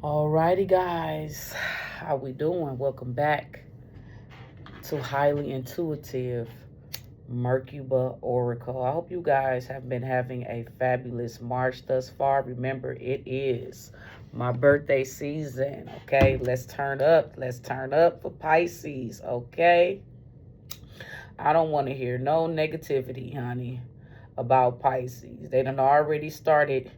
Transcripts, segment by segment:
Alrighty, guys, how we doing? Welcome back to Highly Intuitive Mercuba Oracle. I hope you guys have been having a fabulous March thus far. Remember, it is my birthday season, okay? Let's turn up. Let's turn up for Pisces, okay? I don't want to hear no negativity, honey, about Pisces. They done already started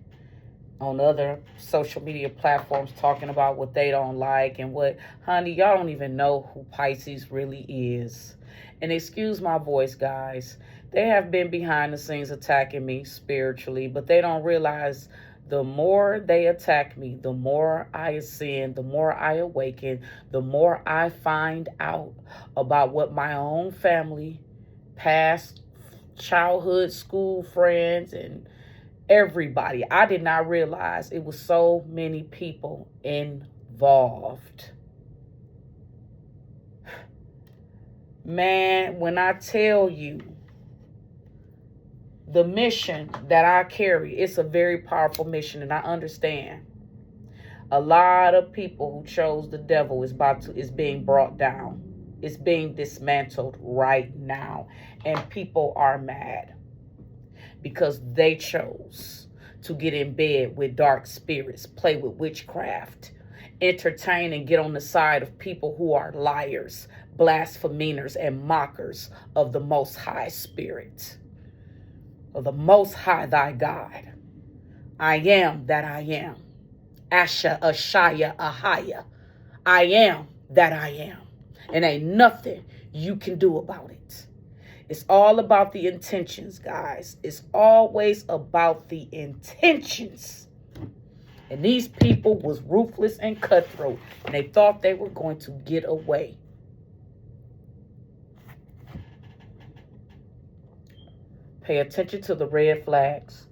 on other social media platforms talking about what they don't like and what, honey, y'all don't even know who Pisces really is. And excuse my voice, guys. They have been behind the scenes attacking me spiritually, but they don't realize the more they attack me, the more I ascend, the more I awaken, the more I find out about what my own family, past childhood, school friends, and everybody. I did not realize it was so many people involved. Man, when I tell you the mission that I carry, it's a very powerful mission, and I understand. A lot of people who chose the devil is being brought down. It's being dismantled right now, and people are mad because they chose to get in bed with dark spirits, play with witchcraft, entertain and get on the side of people who are liars, blasphemers, and mockers of the Most High Spirit, of the Most High thy God. I am that I am. Asha, Ashaya, Ahaya. I am that I am. And ain't nothing you can do about it. It's all about the intentions, guys. It's always about the intentions. And these people was ruthless and cutthroat, and they thought they were going to get away. Pay attention to the red flags.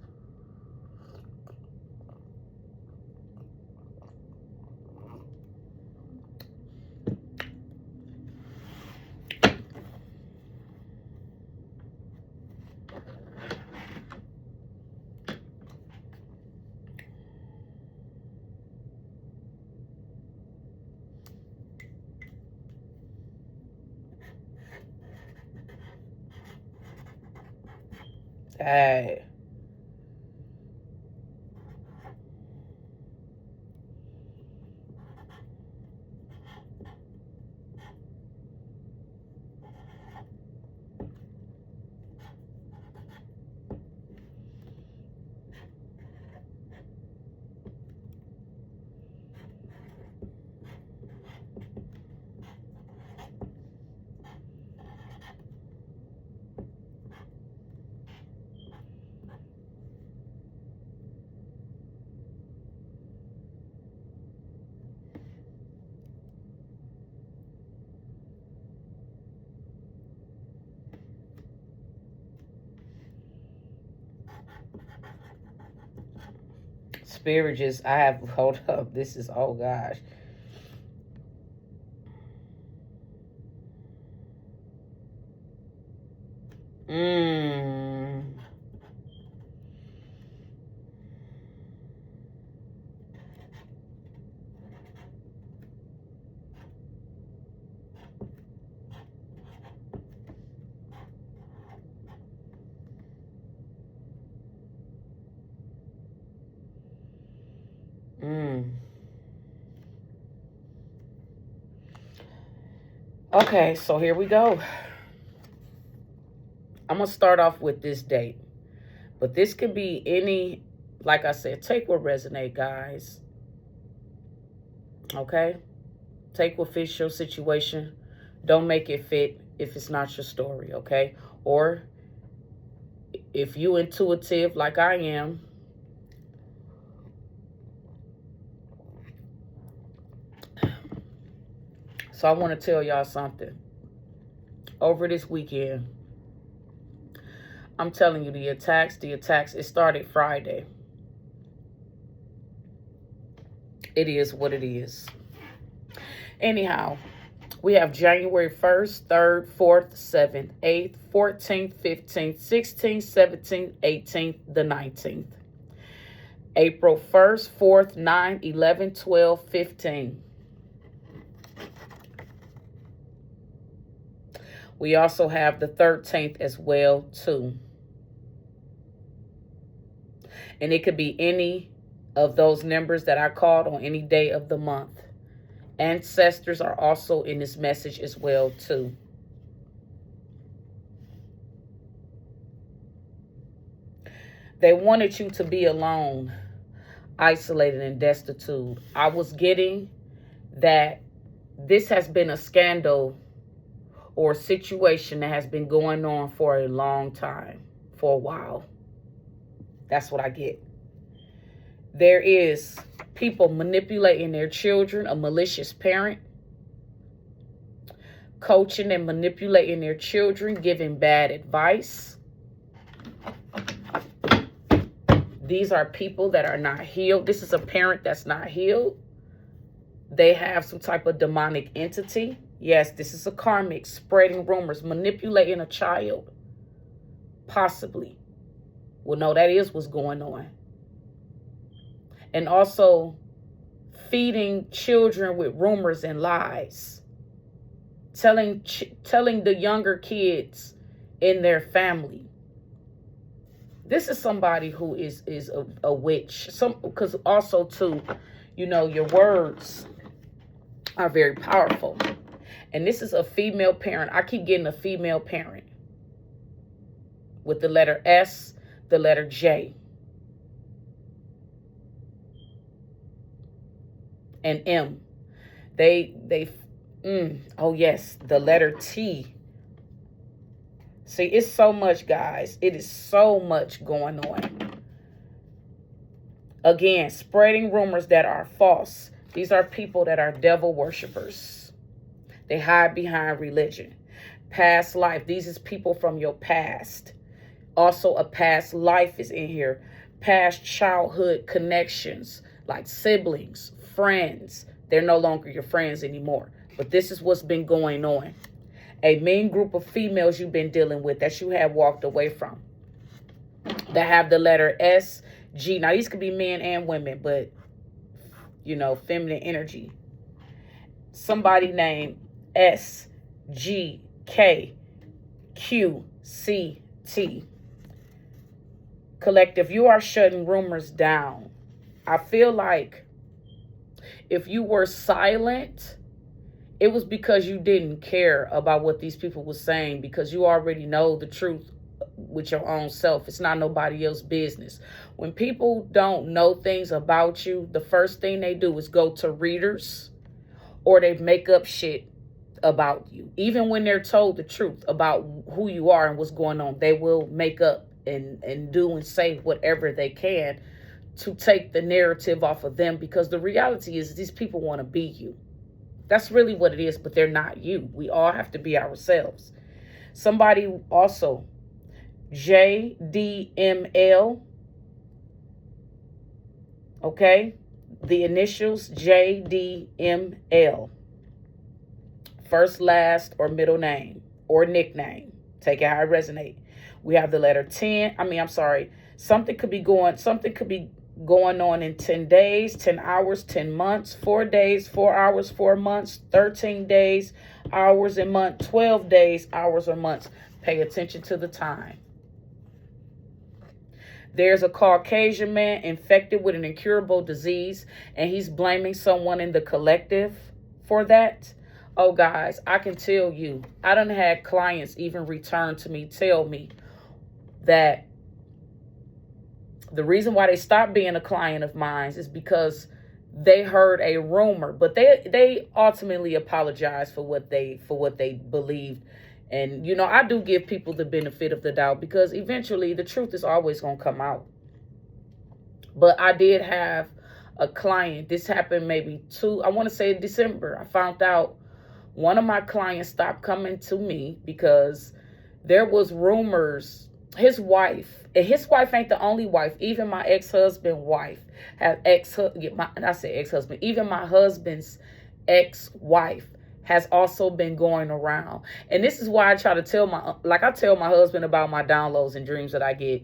Hey. Spirit just, I have, hold up, this is, oh gosh. Mmm. Okay, so here we go. I'm going to start off with this date. But this could be any, like I said, take what resonate, guys. Okay? Take what fits your situation. Don't make it fit if it's not your story, okay? Or if you intuitive like I am, so I want to tell y'all something. Over this weekend, I'm telling you, the attacks, it started Friday. It is what it is. Anyhow, we have January 1st, 3rd, 4th, 7th, 8th, 14th, 15th, 16th, 17th, 18th, the 19th. April 1st, 4th, 9th, 11th, 12th, 15th. We also have the 13th as well, too. And it could be any of those numbers that I called on any day of the month. Ancestors are also in this message as well, too. They wanted you to be alone, isolated, and destitute. I was getting that this has been a scandal or a situation that has been going on for a long time, for a while. That's what I get. There is people manipulating their children, a malicious parent, coaching and manipulating their children, giving bad advice. These are people that are not healed. This is a parent that's not healed. They have some type of demonic entity. Yes, this is a karmic, spreading rumors, manipulating a child. Possibly. Well, no, that is what's going on. And also feeding children with rumors and lies. Telling the younger kids in their family. This is somebody who is a witch. Because also, too, you know, your words are very powerful. And this is a female parent. I keep getting a female parent with the letter S, the letter J, and M. Oh yes, the letter T. See, it's so much, guys. It is so much going on. Again, spreading rumors that are false. These are people that are devil worshipers. They hide behind religion. Past life. These is people from your past. Also, a past life is in here. Past childhood connections, like siblings, friends. They're no longer your friends anymore. But this is what's been going on. A mean group of females you've been dealing with that you have walked away from. That have the letter S, G. Now, these could be men and women, but, you know, feminine energy. Somebody named S, G, K, Q, C, T. Collective, you are shutting rumors down. I feel like if you were silent, it was because you didn't care about what these people were saying, because you already know the truth with your own self. It's not nobody else's business. When people don't know things about you, the first thing they do is go to readers, or they make up shit about you. Even when they're told the truth about who you are and what's going on, they will make up and do and say whatever they can to take the narrative off of them, because the reality is these people want to be you. That's really what it is, but they're not you. We all have to be ourselves. Somebody also, JDML, okay? The initials JDML. First, last, or middle name, or nickname. Take it how it resonates. We have the letter 10. Something could be going on in 10 days, 10 hours, 10 months, 4 days, 4 hours, 4 months, 13 days, hours, and month, 12 days, hours, or months. Pay attention to the time. There's a Caucasian man infected with an incurable disease, and he's blaming someone in the collective for that. Oh, guys, I can tell you, I done had clients even return to me, tell me that the reason why they stopped being a client of mine is because they heard a rumor, but they ultimately apologized for what they believed. And, you know, I do give people the benefit of the doubt, because eventually the truth is always going to come out. But I did have a client. This happened maybe I want to say December. I found out one of my clients stopped coming to me because there was rumors. His wife ain't the only wife. Even my ex-husband's wife even my husband's ex-wife has also been going around. And this is why I try to tell my husband about my downloads and dreams that I get.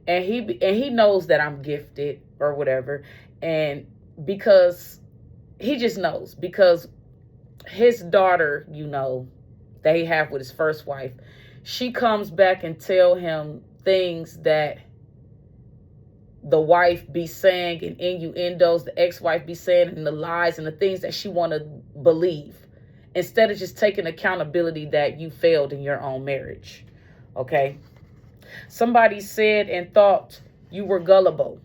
and he knows that I'm gifted or whatever, and because he just knows, because his daughter, that he have with his first wife, she comes back and tell him things that the wife be saying, and innuendos the ex-wife be saying, and the lies and the things that she want to believe, instead of just taking accountability that you failed in your own marriage. Okay? Somebody said and thought you were gullible.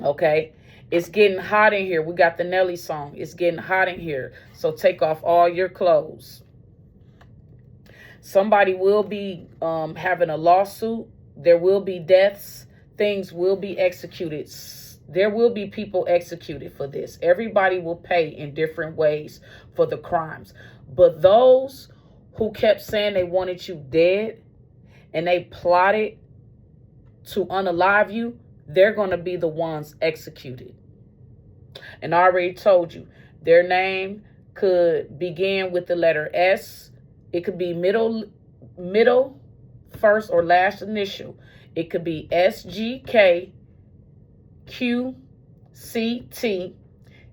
Okay? It's getting hot in here. We got the Nelly song. It's getting hot in here. So take off all your clothes. Somebody will be having a lawsuit. There will be deaths. Things will be executed. There will be people executed for this. Everybody will pay in different ways for the crimes. But those who kept saying they wanted you dead and they plotted to unalive you, they're going to be the ones executed. And I already told you, their name could begin with the letter S. It could be middle, first or last initial. It could be SGK, QCT,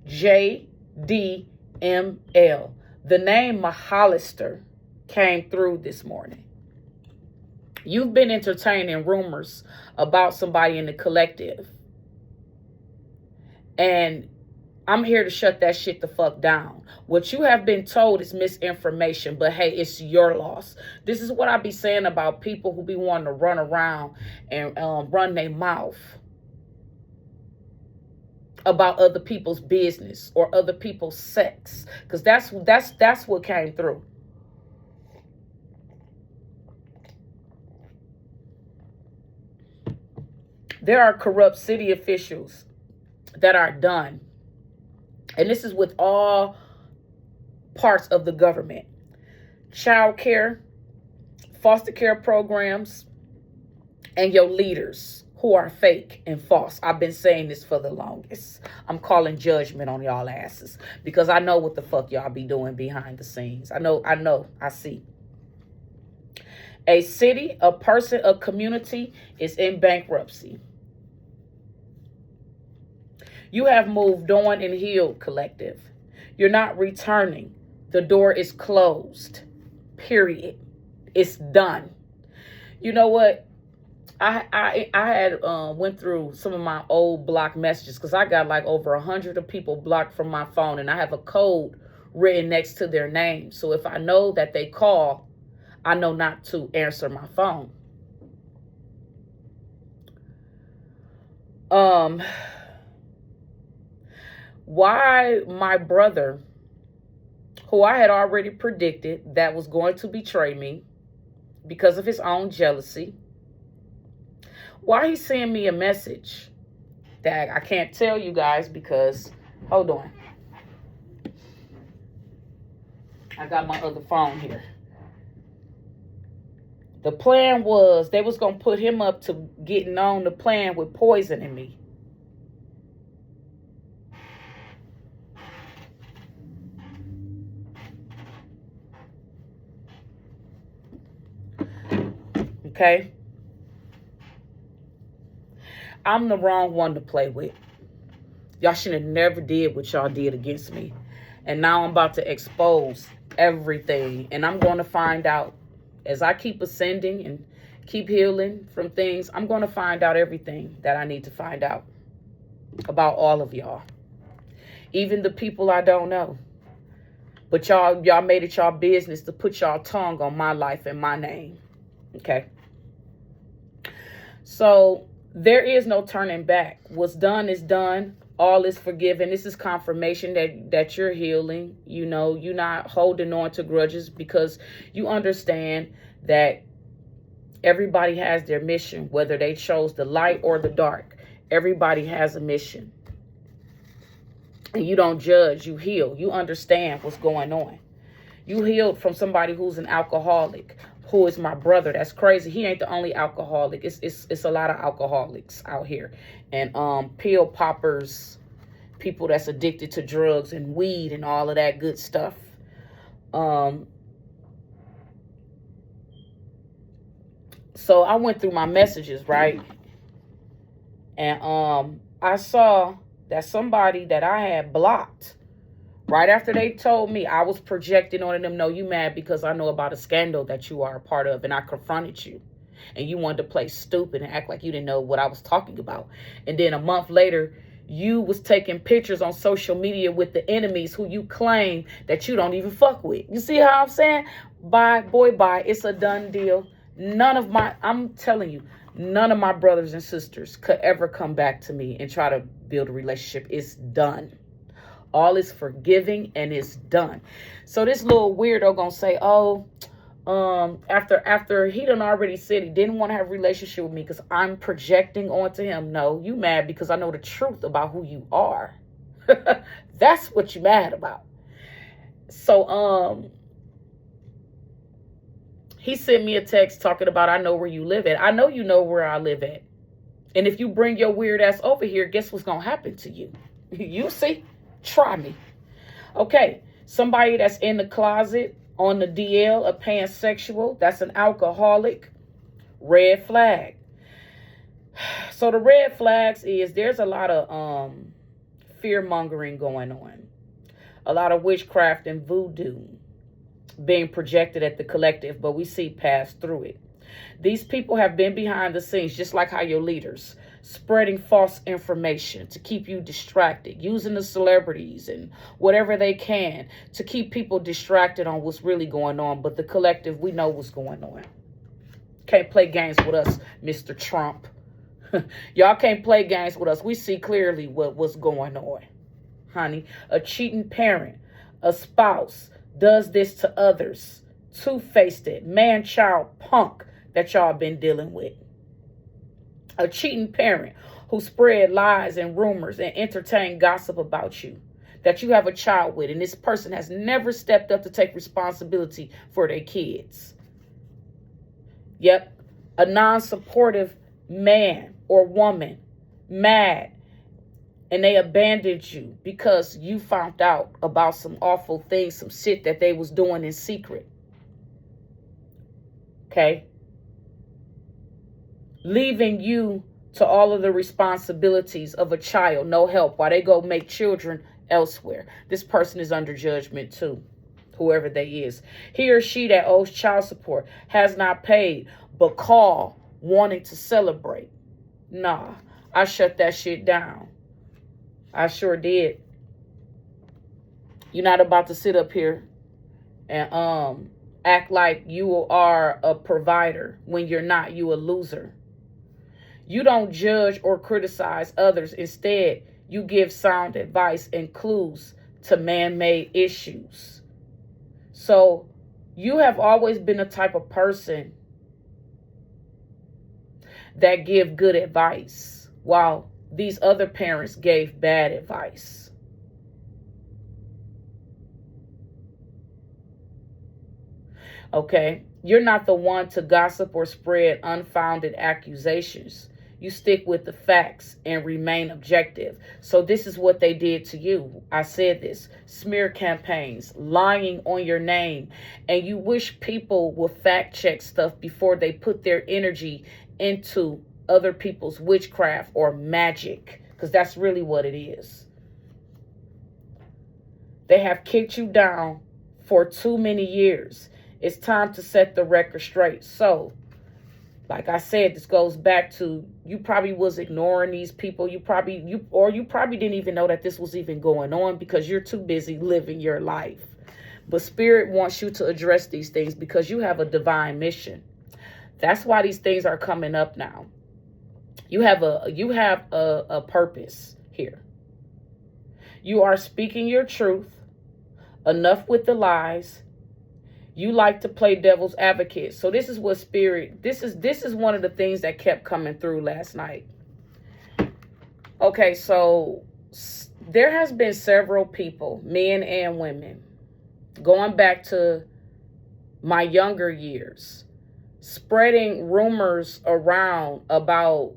JDML. The name Mahalister came through this morning. You've been entertaining rumors about somebody in the collective. And I'm here to shut that shit the fuck down. What you have been told is misinformation, but hey, it's your loss. This is what I be saying about people who be wanting to run around and run their mouth about other people's business or other people's sex, because that's what came through. There are corrupt city officials that are done. And this is with all parts of the government. Child care, foster care programs, and your leaders who are fake and false. I've been saying this for the longest. I'm calling judgment on y'all asses because I know what the fuck y'all be doing behind the scenes. I see. A city, a person, a community is in bankruptcy. You have moved on and healed, collective. You're not returning. The door is closed. Period. It's done. You know what? I had went through some of my old blocked messages because I got like over 100 of people blocked from my phone, and I have a code written next to their name. So if I know that they call, I know not to answer my phone. Why my brother, who I had already predicted that was going to betray me because of his own jealousy, why he sent me a message that I can't tell you guys because, hold on, I got my other phone here. The plan was they was going to put him up to getting on the plan with poisoning me. Okay? I'm the wrong one to play with. Y'all should have never did what y'all did against me. And now I'm about to expose everything. And I'm going to find out. As I keep ascending and keep healing from things, I'm going to find out everything that I need to find out about all of y'all. Even the people I don't know. But y'all made it y'all business to put y'all tongue on my life and my name. Okay? So there is no turning back. What's done is done. All is forgiven. This is confirmation that you're healing. You know, you're not holding on to grudges because you understand that everybody has their mission, whether they chose the light or the dark. Everybody has a mission. And you don't judge, you heal. You understand what's going on. You healed from somebody who's an alcoholic, who is my brother. That's crazy. He ain't the only alcoholic. It's a lot of alcoholics out here. And pill poppers, people that's addicted to drugs and weed and all of that good stuff. So I went through my messages, right? And I saw that somebody that I had blocked, right after they told me, I was projecting on them, no, you mad because I know about a scandal that you are a part of, and I confronted you. And you wanted to play stupid and act like you didn't know what I was talking about. And then a month later, you was taking pictures on social media with the enemies who you claim that you don't even fuck with. You see how I'm saying? Bye, boy, bye. It's a done deal. I'm telling you, none of my brothers and sisters could ever come back to me and try to build a relationship. It's done. All is forgiving and it's done. So this little weirdo gonna say, oh, after he done already said he didn't want to have a relationship with me because I'm projecting onto him. No, you mad because I know the truth about who you are. That's what you mad about. So he sent me a text talking about, I know where you live at. I know you know where I live at. And if you bring your weird ass over here, guess what's gonna happen to you? You see? Try me. Okay, somebody that's in the closet on the DL, a pansexual, that's an alcoholic, red flag. So the red flags is there's a lot of fear mongering going on, a lot of witchcraft and voodoo being projected at the collective, but we see past through it. These people have been behind the scenes, just like how your leaders, spreading false information to keep you distracted, using the celebrities and whatever they can to keep people distracted on what's really going on. But the collective, we know what's going on. Can't play games with us, Mr. Trump. Y'all can't play games with us. We see clearly what's going on, honey. A cheating parent, a spouse does this to others. Two-faced it, man-child punk that y'all been dealing with. A cheating parent who spread lies and rumors and entertain gossip about you that you have a child with, and this person has never stepped up to take responsibility for their kids. Yep, a non-supportive man or woman, mad, and they abandoned you because you found out about some awful things, some shit that they was doing in secret. Okay? Leaving you to all of the responsibilities of a child, no help, while they go make children elsewhere. This person is under judgment too, whoever they is. He or she that owes child support has not paid, but call wanting to celebrate. Nah, I shut that shit down. I sure did. You're not about to sit up here and act like you are a provider when you're not. You a loser. You don't judge or criticize others. Instead, you give sound advice and clues to man-made issues. So you have always been the type of person that give good advice, while these other parents gave bad advice. Okay, you're not the one to gossip or spread unfounded accusations. You stick with the facts and remain objective. So this is what they did to you. I said this. Smear campaigns, lying on your name. And you wish people will fact check stuff before they put their energy into other people's witchcraft or magic. Because that's really what it is. They have kicked you down for too many years. It's time to set the record straight. So, like I said, this goes back to you probably was ignoring these people. You probably didn't even know that this was even going on because you're too busy living your life. But Spirit wants you to address these things because you have a divine mission. That's why these things are coming up now. You have a purpose here. You are speaking your truth. Enough with the lies. You like to play devil's advocate. So this is what Spirit, this is one of the things that kept coming through last night. Okay, so there has been several people, men and women, going back to my younger years, spreading rumors around about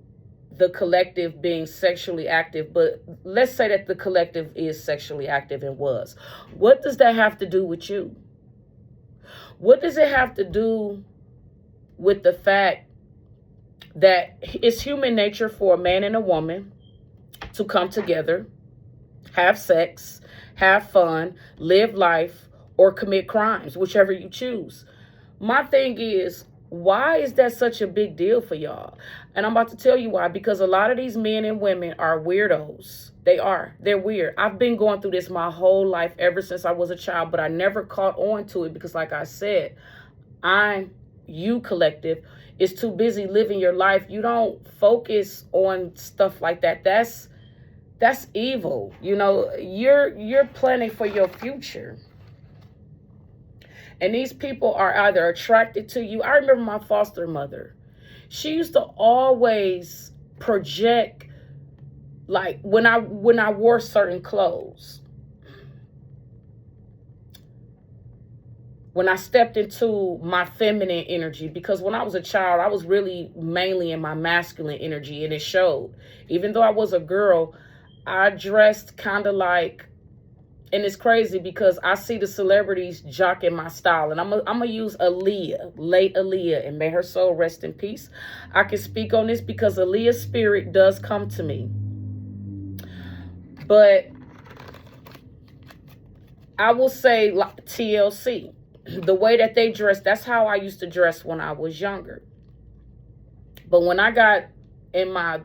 the collective being sexually active. But let's say that the collective is sexually active and was. What does that have to do with you? What does it have to do with the fact that it's human nature for a man and a woman to come together, have sex, have fun, live life, or commit crimes, whichever you choose. My thing is, why is that such a big deal for y'all? And I'm about to tell you why. Because a lot of these men and women are weirdos. They are. They're weird. I've been going through this my whole life ever since I was a child, but I never caught on to it because, like I said, you collective is too busy living your life. You don't focus on stuff like that. That's evil. You know, you're planning for your future. And these people are either attracted to you. I remember my foster mother. She used to always project, like when I wore certain clothes. When I stepped into my feminine energy, because when I was a child, I was really mainly in my masculine energy, and it showed. Even though I was a girl, I dressed kind of like, and it's crazy because I see the celebrities jocking my style. And I'm gonna use Aaliyah, late Aaliyah, and may her soul rest in peace. I can speak on this because Aaliyah's spirit does come to me. But I will say, like TLC, the way that they dress, that's how I used to dress when I was younger. But when I got in my,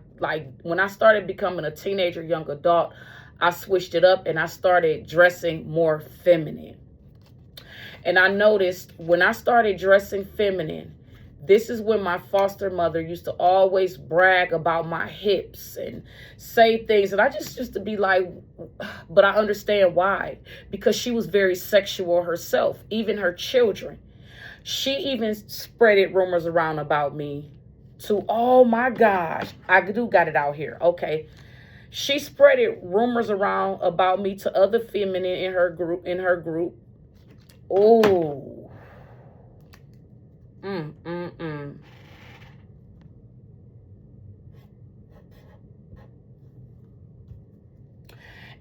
when I started becoming a teenager, young adult, I switched it up and I started dressing more feminine. And I noticed when I started dressing feminine, this is when my foster mother used to always brag about my hips and say things. And I just used to be like, but I understand why. Because she was very sexual herself, even her children. She even spreaded rumors around about me to, oh my gosh, I do got it out here. Okay. She spreaded rumors around about me to other feminine in her group. Oh.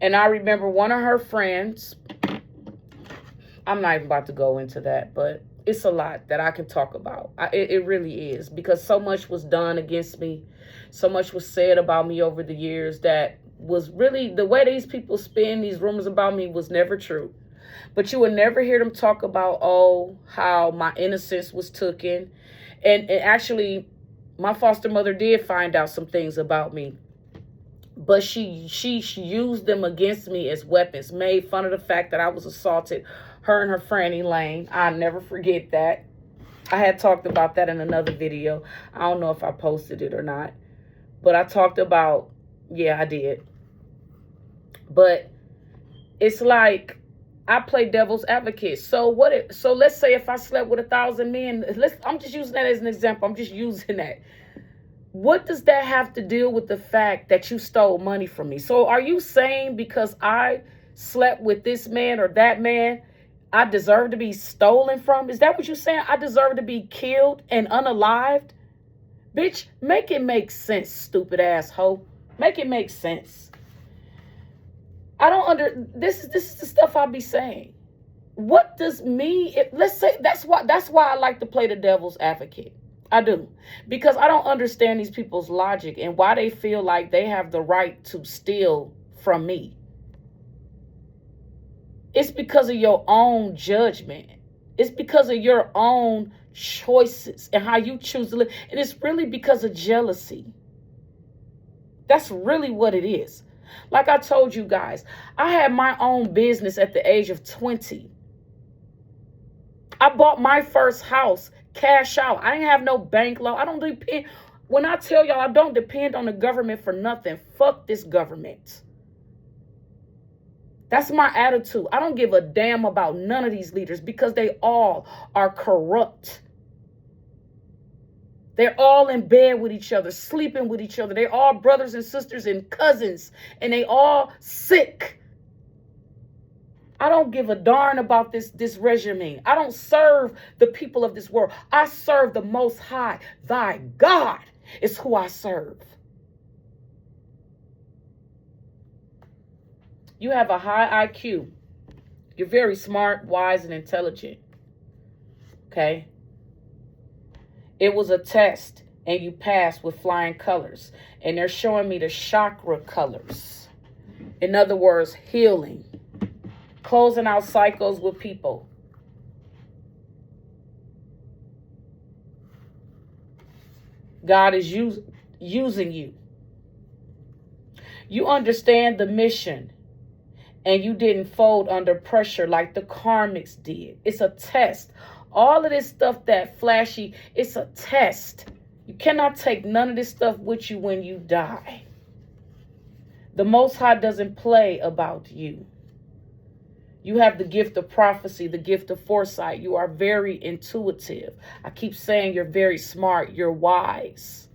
And I remember one of her friends, I'm not even about to go into that, but it's a lot that I can talk about. It really is, because so much was done against me. So much was said about me over the years that was really, the way these people spin these rumors about me was never true. But you would never hear them talk about, oh, how my innocence was taken. And actually, my foster mother did find out some things about me. But she used them against me as weapons, made fun of the fact that I was assaulted, her and her friend Elaine. I'll never forget that. I had talked about that in another video. I don't know if I posted it or not. But I talked about, yeah, I did. But it's like, I play devil's advocate. So let's say if I slept with 1,000 men, I'm just using that as an example. I'm just using that. What does that have to do with the fact that you stole money from me? So are you saying because I slept with this man or that man, I deserve to be stolen from? Is that what you're saying? I deserve to be killed and unalived? Bitch, make it make sense, stupid asshole. Make it make sense. This is the stuff I be saying. What does let's say, that's why I like to play the devil's advocate. I do. Because I don't understand these people's logic and why they feel like they have the right to steal from me. It's because of your own judgment. It's because of your own choices and how you choose to live. And it's really because of jealousy. That's really what it is. Like I told you guys, I had my own business at the age of 20. I bought my first house cash out. I didn't have no bank loan. I don't depend. When I tell y'all, I don't depend on the government for nothing. Fuck this government. That's my attitude. I don't give a damn about none of these leaders because they all are corrupt. They're all in bed with each other, sleeping with each other. They're all brothers and sisters and cousins, and they all sick. I don't give a darn about this regime. I don't serve the people of this world. I serve the Most High. Thy God is who I serve. You have a high IQ. You're very smart, wise, and intelligent. Okay? It was a test, and you pass with flying colors. And they're showing me the chakra colors. In other words, healing, closing out cycles with people. God is using you. You understand the mission, and you didn't fold under pressure like the karmics did. It's a test. All of this stuff that flashy, it's a test. You cannot take none of this stuff with you when you die. The Most High doesn't play about you. You have the gift of prophecy, the gift of foresight. You are very intuitive. I keep saying you're very smart. You're wise.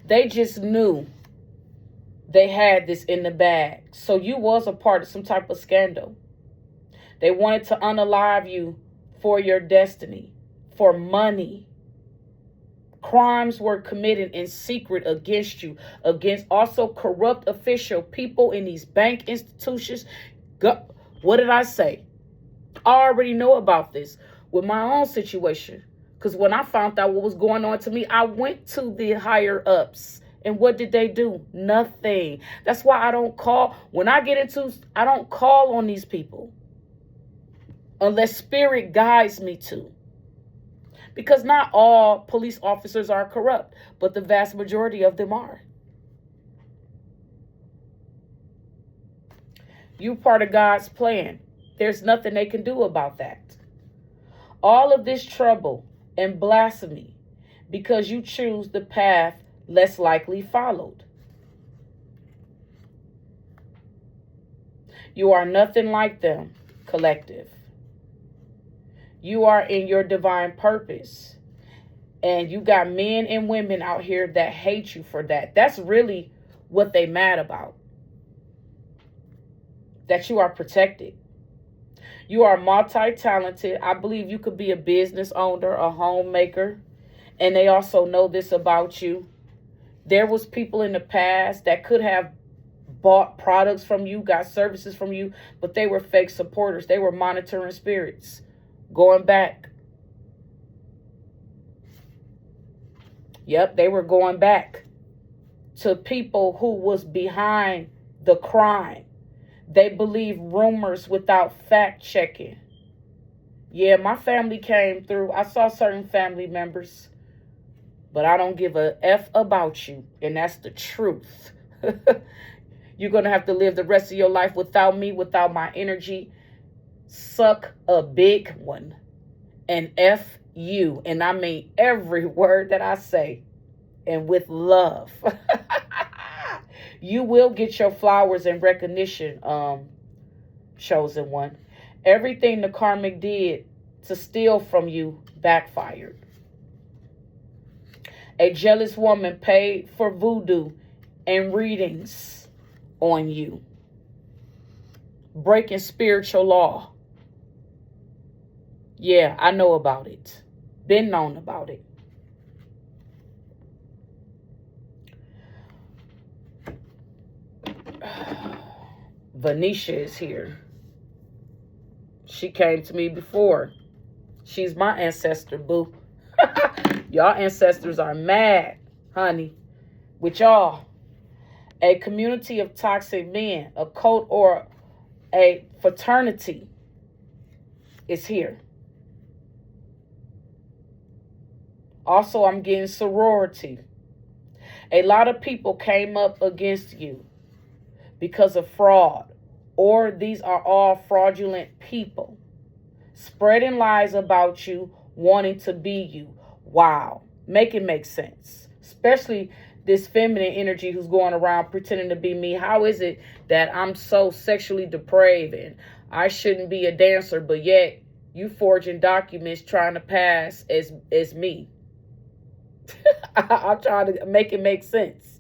They just knew they had this in the bag. So you was a part of some type of scandal. They wanted to unalive you for your destiny, for money. Crimes were committed in secret against you, against also corrupt official people in these bank institutions. What did I say? I already know about this with my own situation. Because when I found out what was going on to me, I went to the higher ups. And what did they do? Nothing. That's why I don't call. When I get into, I don't call on these people unless spirit guides me to. Because not all police officers are corrupt, but the vast majority of them are. You're part of God's plan. There's nothing they can do about that. All of this trouble and blasphemy because you choose the path less likely followed. You are nothing like them, collective. You are in your divine purpose. And you got men and women out here that hate you for that. That's really what they mad about. That you are protected. You are multi-talented. I believe you could be a business owner, a homemaker. And they also know this about you. There was people in the past that could have bought products from you, got services from you, but they were fake supporters. They were monitoring spirits. Going back. Yep, they were going back to people who was behind the crime. They believe rumors without fact checking. Yeah, my family came through. I saw certain family members, but I don't give a F about you. And that's the truth. You're going to have to live the rest of your life without me, without my energy. Suck a big one. And F you. And I mean every word that I say. And with love. You will get your flowers and recognition, chosen one. Everything the karmic did to steal from you backfired. A jealous woman paid for voodoo and readings on you. Breaking spiritual law. Yeah, I know about it. Been known about it. Venetia is here. She came to me before. She's my ancestor, boo. Y'all ancestors are mad, honey, with y'all. A community of toxic men, a cult or a fraternity is here. Also, I'm getting sorority. A lot of people came up against you because of fraud, or these are all fraudulent people spreading lies about you, wanting to be you. Wow. Make it make sense. Especially this feminine energy who's going around pretending to be me. How is it that I'm so sexually depraved and I shouldn't be a dancer, but yet you forging documents trying to pass as me? I'm trying to make it make sense.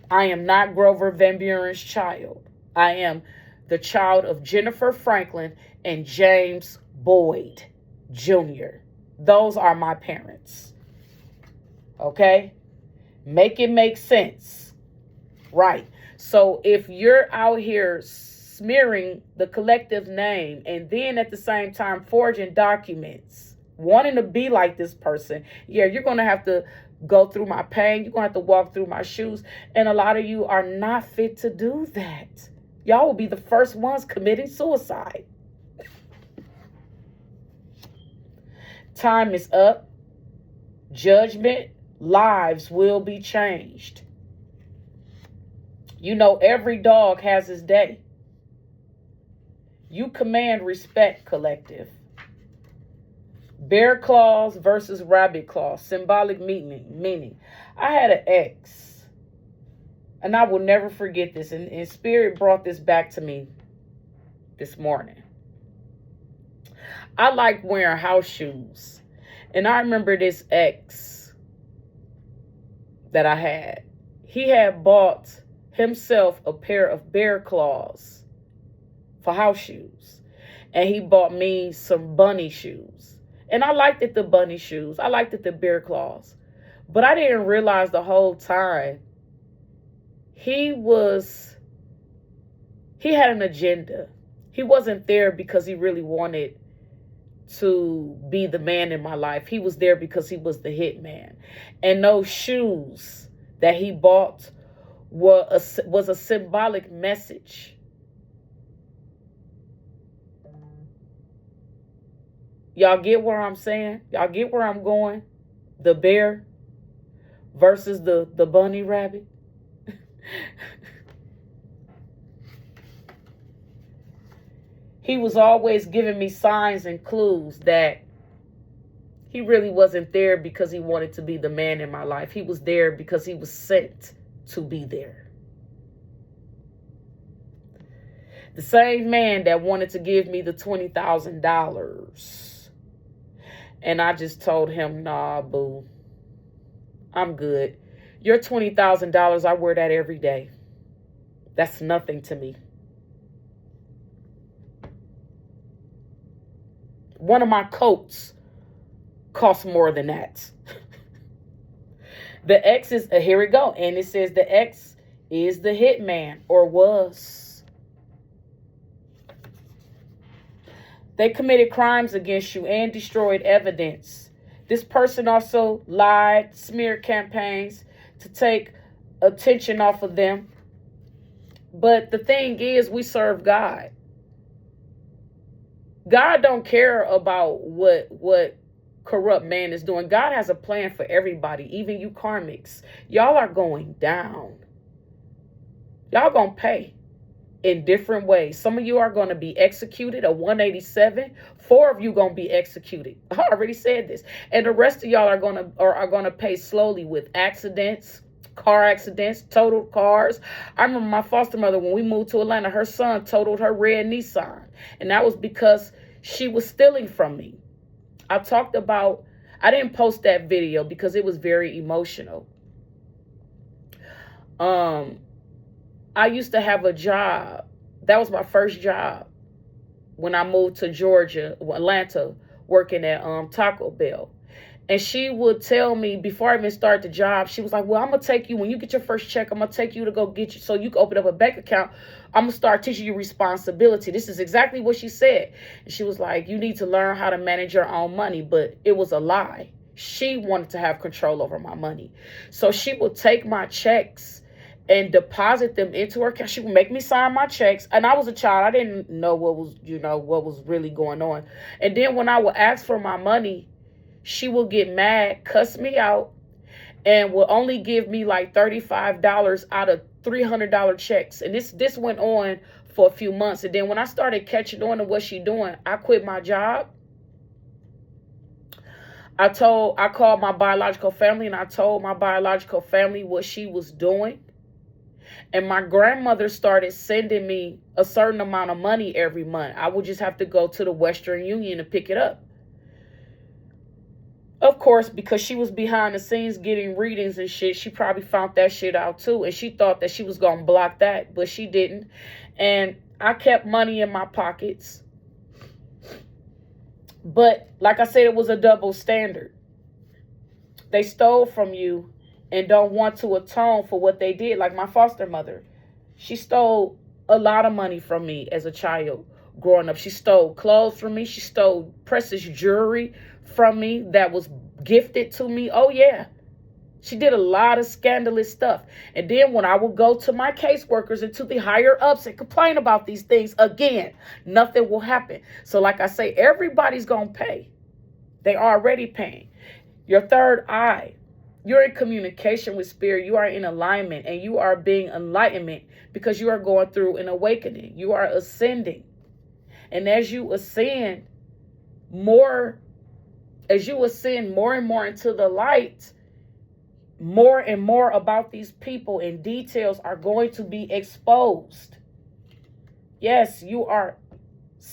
I am not Grover Van Buren's child. I am the child of Jennifer Franklin and James Boyd Jr. Those are my parents. Okay? Make it make sense. Right. So if you're out here smearing the collective name and then at the same time forging documents, wanting to be like this person. Yeah, you're going to have to go through my pain. You're going to have to walk through my shoes. And a lot of you are not fit to do that. Y'all will be the first ones committing suicide. Time is up. Judgment, lives will be changed. You know, every dog has his day. You command respect, collective. Bear claws versus rabbit claws. Symbolic meaning. I had an ex, and I will never forget this. And Spirit brought this back to me this morning. I like wearing house shoes. And I remember this ex that I had. He had bought himself a pair of bear claws for house shoes. And he bought me some bunny shoes. And I liked it, the bunny shoes. I liked it, the bear claws. But I didn't realize the whole time he had an agenda. He wasn't there because he really wanted to be the man in my life. He was there because he was the hit man. And those shoes that he bought was a symbolic message. Y'all get where I'm saying? Y'all get where I'm going? The bear versus the bunny rabbit. He was always giving me signs and clues that he really wasn't there because he wanted to be the man in my life. He was there because he was sent to be there. The same man that wanted to give me the $20,000. And I just told him, nah, boo, I'm good. Your $20,000, I wear that every day. That's nothing to me. One of my coats costs more than that. The ex is, here we go. And it says the ex is the hitman, or was. They committed crimes against you and destroyed evidence. This person also lied, smeared campaigns to take attention off of them. But the thing is, we serve God. God don't care about what corrupt man is doing. God has a plan for everybody, even you karmics. Y'all are going down. Y'all gonna pay in different ways. Some of you are going to be executed, a 187. 4 of you going to be executed. I already said this. And the rest of y'all are going to pay slowly with accidents, car accidents, totaled cars. I remember my foster mother, when we moved to Atlanta, her son totaled her red Nissan. And that was because she was stealing from me. I didn't post that video because it was very emotional. I used to have a job. That was my first job when I moved to Atlanta, working at Taco Bell. And she would tell me before I even start the job, she was like, well, I'm going to take you, when you get your first check, I'm going to take you to go get you so you can open up a bank account. I'm going to start teaching you responsibility. This is exactly what she said. And she was like, you need to learn how to manage your own money. But it was a lie. She wanted to have control over my money. So she would take my checks and deposit them into her account. She would make me sign my checks. And I was a child. I didn't know what was really going on. And then when I would ask for my money, she will get mad, cuss me out, and will only give me like $35 out of $300 checks. And this went on for a few months. And then when I started catching on to what she doing, I quit my job. I called my biological family, and I told my biological family what she was doing. And my grandmother started sending me a certain amount of money every month. I would just have to go to the Western Union to pick it up. Of course, because she was behind the scenes getting readings and shit, she probably found that shit out too. And she thought that she was going to block that, but she didn't. And I kept money in my pockets. But like I said, it was a double standard. They stole from you and don't want to atone for what they did. Like my foster mother, she stole a lot of money from me as a child growing up. She stole clothes from me. She stole precious jewelry from me that was gifted to me. Oh, yeah. She did a lot of scandalous stuff. And then when I would go to my caseworkers and to the higher ups and complain about these things, again, nothing will happen. So like I say, everybody's going to pay. They are already paying. Your third eye, you're in communication with spirit. You are in alignment and you are being enlightenment because you are going through an awakening. You are ascending. And as you ascend more and more into the light, more and more about these people and details are going to be exposed. Yes, you are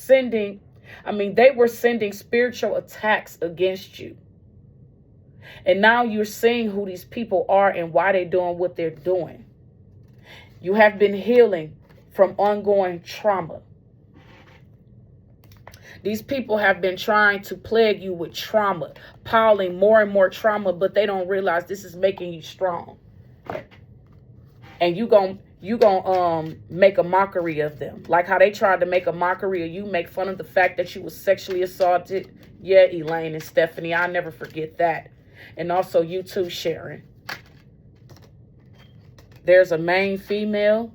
they were sending spiritual attacks against you. And now you're seeing who these people are and why they're doing what they're doing. You have been healing from ongoing trauma. These people have been trying to plague you with trauma, piling more and more trauma, but they don't realize this is making you strong. And you gon' make a mockery of them. Like how they tried to make a mockery of you, make fun of the fact that you was sexually assaulted. Yeah, Elaine and Stephanie, I'll never forget that. And also you too, Sharon. There's a main female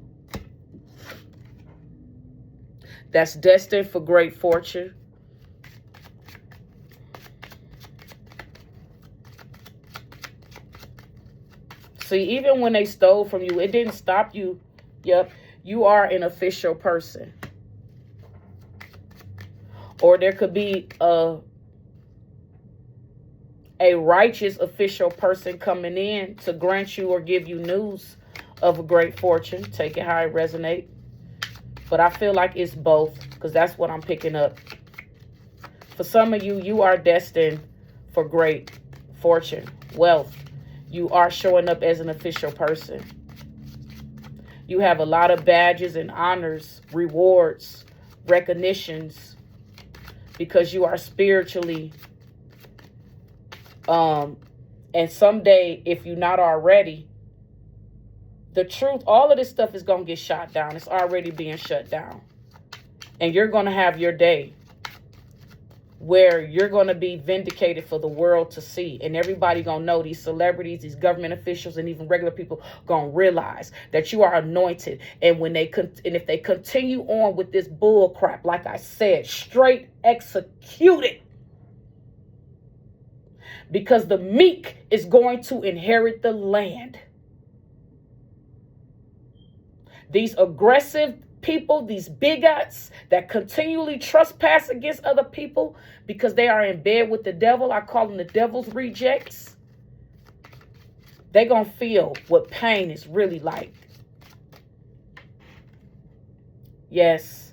that's destined for great fortune. See, even when they stole from you, it didn't stop you. Yep, you are an official person. Or there could be a righteous official person coming in to grant you or give you news of a great fortune. Take it how it resonates. But I feel like it's both because that's what I'm picking up. For some of you, you are destined for great fortune, wealth. You are showing up as an official person. You have a lot of badges and honors, rewards, recognitions, because you are spiritually, and someday, if you're not already, the truth, all of this stuff is going to get shot down. It's already being shut down. And you're going to have your day where you're going to be vindicated for the world to see. And everybody going to know, these celebrities, these government officials, and even regular people going to realize that you are anointed. And when if they continue on with this bull crap, like I said, straight execute it. Because the meek is going to inherit the land. These aggressive people, these bigots that continually trespass against other people because they are in bed with the devil, I call them the devil's rejects. They're going to feel what pain is really like. Yes.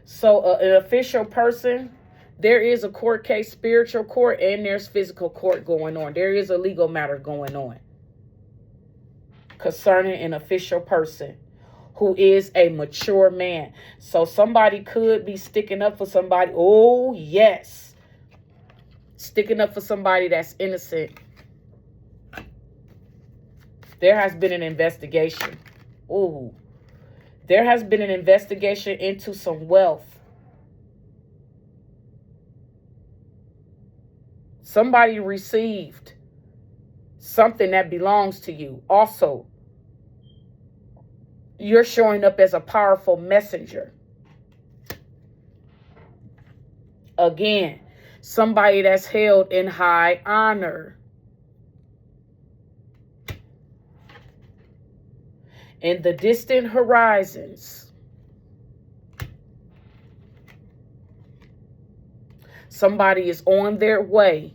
So an official person, there is a court case, spiritual court, and there's physical court going on. There is a legal matter going on concerning an official person who is a mature man. So somebody could be sticking up for somebody. Oh, yes. Sticking up for somebody that's innocent. There has been an investigation. Oh, there has been an investigation into some wealth. Somebody received something that belongs to you. Also, you're showing up as a powerful messenger. Again, somebody that's held in high honor. In the distant horizons, somebody is on their way.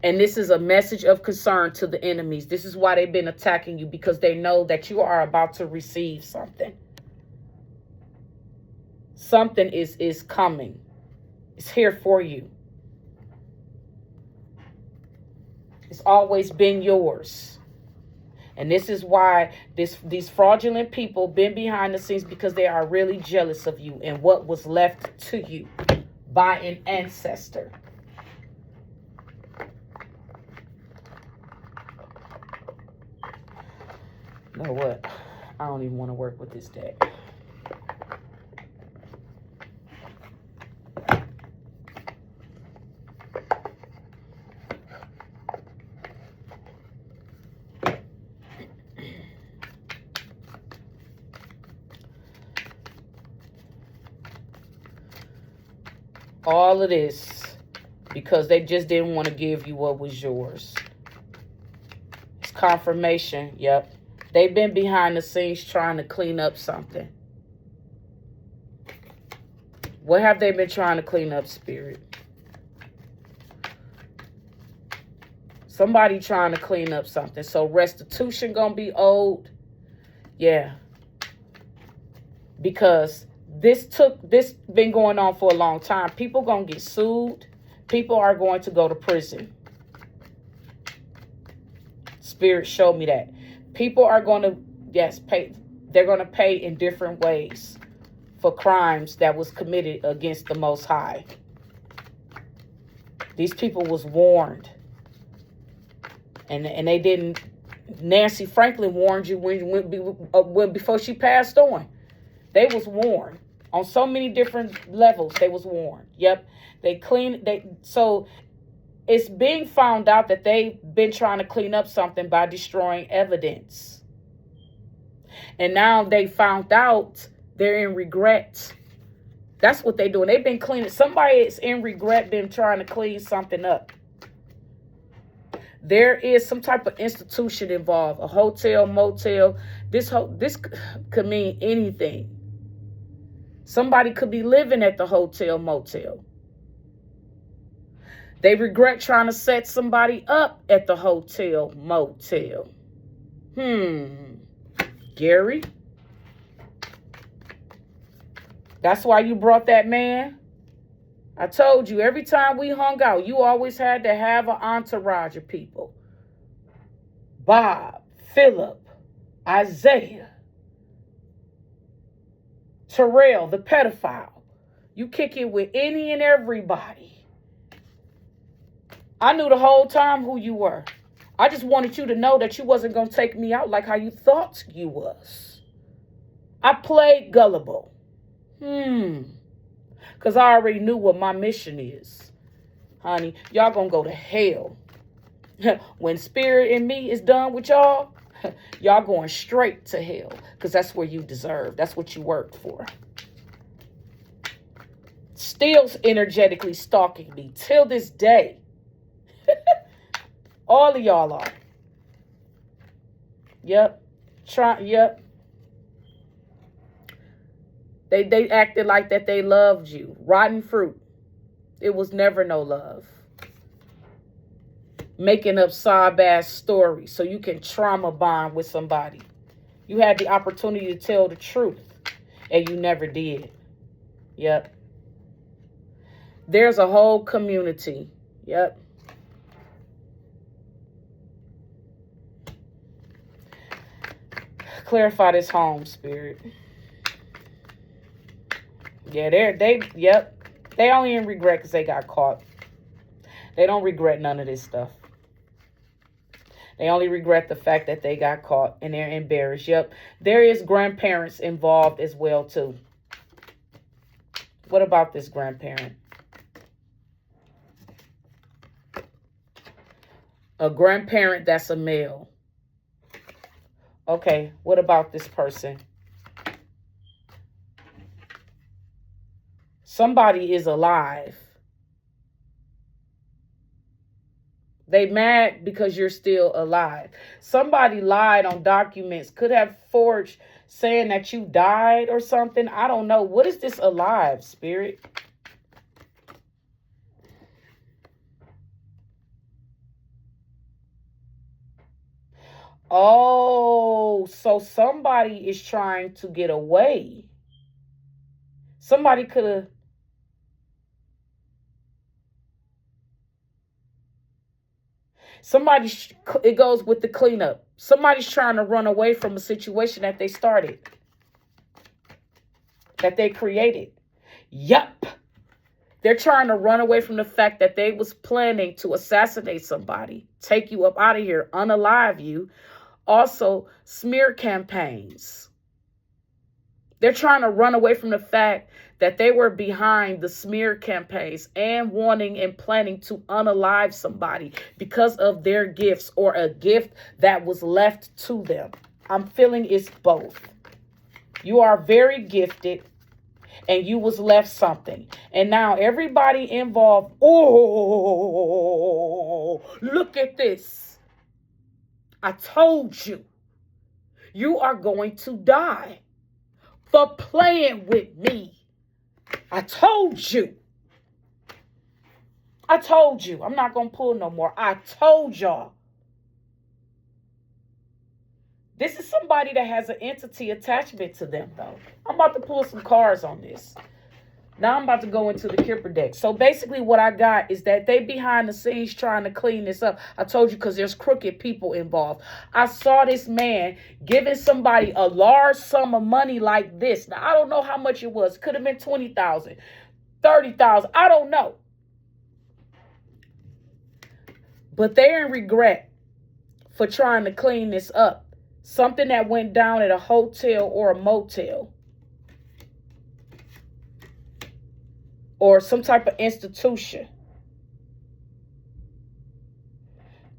And this is a message of concern to the enemies. This is why they've been attacking you, because they know that you are about to receive something. Something is coming. It's here for you. It's always been yours. And this is why these fraudulent people been behind the scenes, because they are really jealous of you and what was left to you by an ancestor. You know what? I don't even want to work with this deck. All of this because they just didn't want to give you what was yours. It's confirmation. Yep. They've been behind the scenes trying to clean up something. What have they been trying to clean up, Spirit? Somebody trying to clean up something. So restitution gonna be owed. Yeah. Because this been going on for a long time. People gonna get sued. People are going to go to prison. Spirit showed me that. People are going to, yes, pay. They're going to pay in different ways for crimes that was committed against the Most High. These people was warned. And they didn't. Nancy Franklin warned you when before she passed on. They was warned. On so many different levels, they was warned. Yep. So it's being found out that they've been trying to clean up something by destroying evidence. And now they found out they're in regret. That's what they're doing. They've been cleaning. Somebody is in regret, been trying to clean something up. There is some type of institution involved, a hotel, motel. This could mean anything. Somebody could be living at the hotel, motel. They regret trying to set somebody up at the hotel, motel. Gary? That's why you brought that man? I told you, every time we hung out, you always had to have an entourage of people. Bob, Philip, Isaiah, Terrell, the pedophile. You kick it with any and everybody. I knew the whole time who you were. I just wanted you to know that you wasn't going to take me out like how you thought you was. I played gullible. Because I already knew what my mission is. Honey, y'all going to go to hell. When Spirit in me is done with y'all, y'all going straight to hell. Because that's where you deserve. That's what you worked for. Still energetically stalking me till this day. All of y'all are. Yep. Yep. They acted like that they loved you. Rotten fruit. It was never no love. Making up sob-ass stories so you can trauma bond with somebody. You had the opportunity to tell the truth, and you never did. Yep. There's a whole community. Yep. Clarify this home, Spirit. Yeah, they only in regret because they got caught. They don't regret none of this stuff. They only regret the fact that they got caught and they're embarrassed. Yep, there is grandparents involved as well too. What about this grandparent? A grandparent that's a male. Okay, what about this person? Somebody is alive. They mad because you're still alive. Somebody lied on documents, could have forged saying that you died or something. I don't know. What is this alive, Spirit? Oh, so somebody is trying to get away. Somebody could have. It goes with the cleanup. Somebody's trying to run away from a situation that they started. That they created. Yup. They're trying to run away from the fact that they was planning to assassinate somebody. Take you up out of here. Unalive you. Also, smear campaigns. They're trying to run away from the fact that they were behind the smear campaigns and wanting and planning to unalive somebody because of their gifts or a gift that was left to them. I'm feeling it's both. You are very gifted and you was left something. And now everybody involved, oh, look at this. I told you, you are going to die for playing with me. I told you. I told you. I'm not going to pull no more. I told y'all. This is somebody that has an entity attachment to them, though. I'm about to pull some cards on this. Now I'm about to go into the Kipper deck. So basically what I got is that they behind the scenes trying to clean this up. I told you, because there's crooked people involved. I saw this man giving somebody a large sum of money like this. Now, I don't know how much it was. Could have been $20,000, $30,000. I don't know. But they're in regret for trying to clean this up. Something that went down at a hotel or a motel. Or some type of institution.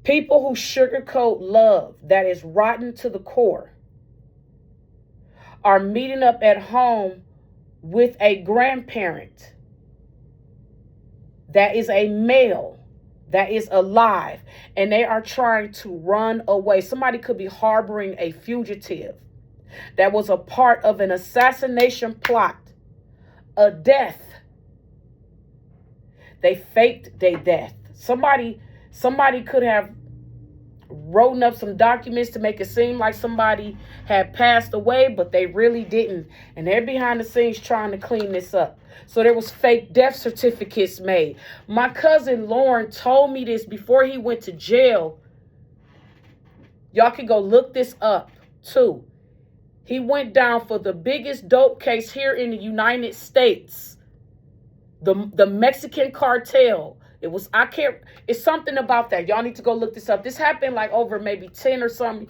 People who sugarcoat love that is rotten to the core are meeting up at home with a grandparent that is a male, that is alive, and they are trying to run away. Somebody could be harboring a fugitive that was a part of an assassination plot, a death. They faked their death. Somebody could have written up some documents to make it seem like somebody had passed away, but they really didn't. And they're behind the scenes trying to clean this up. So there was fake death certificates made. My cousin Lauren told me this before he went to jail. Y'all can go look this up too. He went down for the biggest dope case here in the United States. The Mexican cartel. It's something about that. Y'all need to go look this up. This happened like over maybe 10 or something.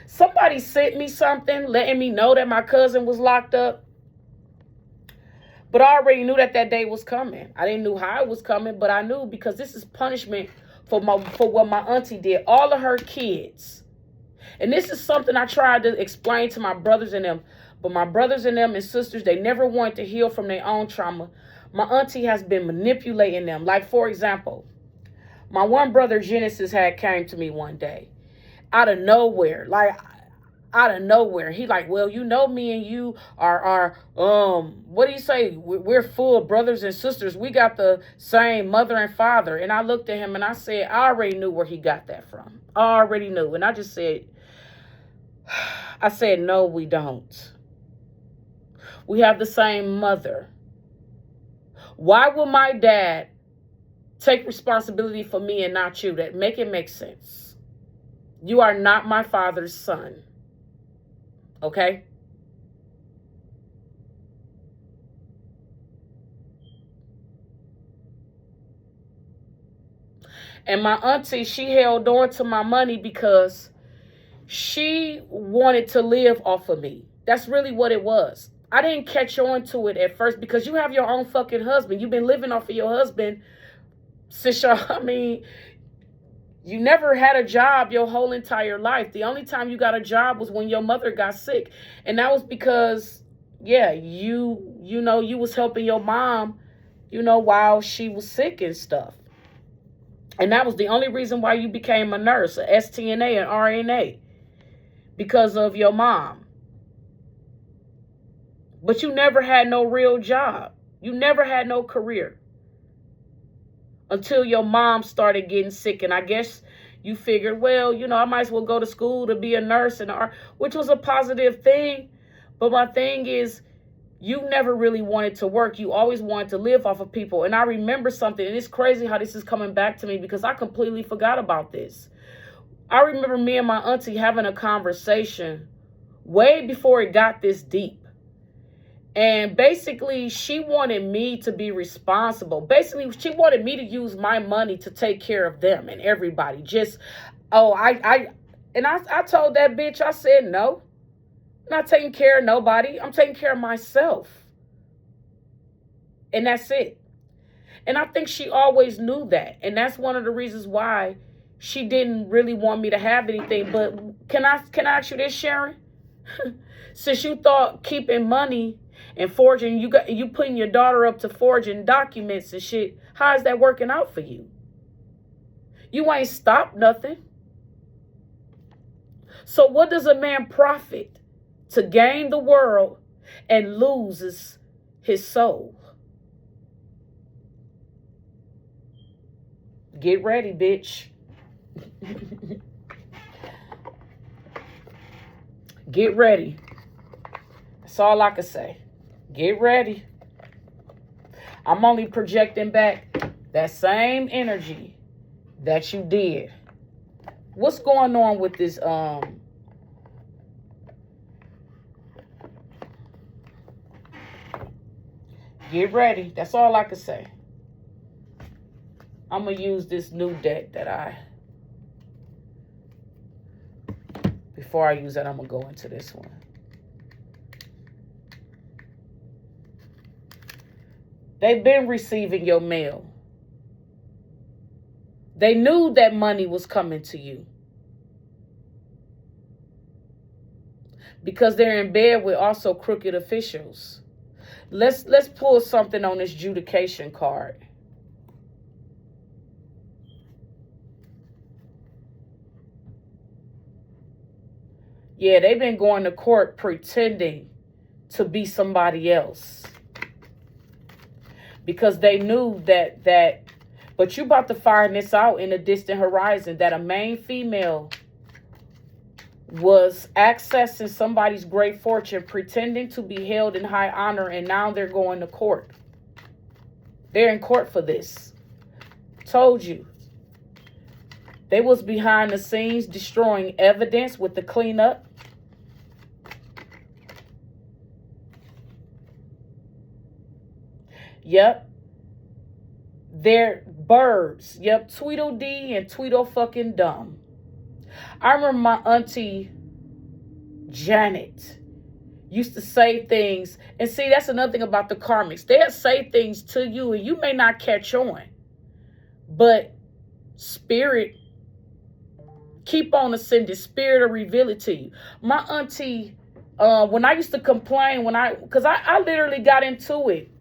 Somebody sent me something letting me know that my cousin was locked up. But I already knew that day was coming. I didn't know how it was coming, but I knew, because this is punishment for what my auntie did. All of her kids. And this is something I tried to explain to my brothers and them. But my brothers and them and sisters, they never wanted to heal from their own trauma. My auntie has been manipulating them. Like, for example, my one brother, Genesis, had came to me one day. Out of nowhere. He like, well, you know, me and you are what do you say? We're full brothers and sisters. We got the same mother and father. And I looked at him and I said, I already knew where he got that from. I already knew. And I just said, no, we don't. We have the same mother. Why will my dad take responsibility for me and not you? That make it make sense. You are not my father's son. Okay? And my auntie, she held on to my money because she wanted to live off of me. That's really what it was. I didn't catch on to it at first because you have your own fucking husband. You've been living off of your husband since you never had a job your whole entire life. The only time you got a job was when your mother got sick. And that was because, yeah, you was helping your mom, while she was sick and stuff. And that was the only reason why you became a nurse, a STNA, and RNA, because of your mom. But you never had no real job. You never had no career until your mom started getting sick. And I guess you figured, well, I might as well go to school to be a nurse, which was a positive thing. But my thing is, you never really wanted to work. You always wanted to live off of people. And I remember something, and it's crazy how this is coming back to me because I completely forgot about this. I remember me and my auntie having a conversation way before it got this deep. And basically, she wanted me to be responsible. Basically, she wanted me to use my money to take care of them and everybody. I told that bitch, I said, no, I'm not taking care of nobody. I'm taking care of myself. And that's it. And I think she always knew that. And that's one of the reasons why she didn't really want me to have anything. But can I ask you this, Sharon? Since you thought keeping money and forging, you putting your daughter up to forging documents and shit, how is that working out for you? You ain't stopped nothing. So what does a man profit to gain the world and loses his soul? Get ready, bitch. Get ready. That's all I can say. Get ready. I'm only projecting back that same energy that you did. What's going on with this? Get ready. That's all I can say. I'm going to use this new deck that before I use that, I'm going to go into this one. They've been receiving your mail. They knew that money was coming to you. Because they're in bed with also crooked officials. Let's pull something on this judication card. Yeah, they've been going to court pretending to be somebody else. Because they knew that but you about to find this out in a distant horizon, that a main female was accessing somebody's great fortune, pretending to be held in high honor, and now they're going to court. They're in court for this. Told you. They was behind the scenes destroying evidence with the cleanup. Yep. They're birds. Yep. Tweedledee and Tweedle fucking dumb. I remember my auntie Janet used to say things. And see, that's another thing about the karmics. They'll say things to you and you may not catch on. But spirit, keep on ascending. Spirit will reveal it to you. My auntie, when I used to complain, because I literally got into it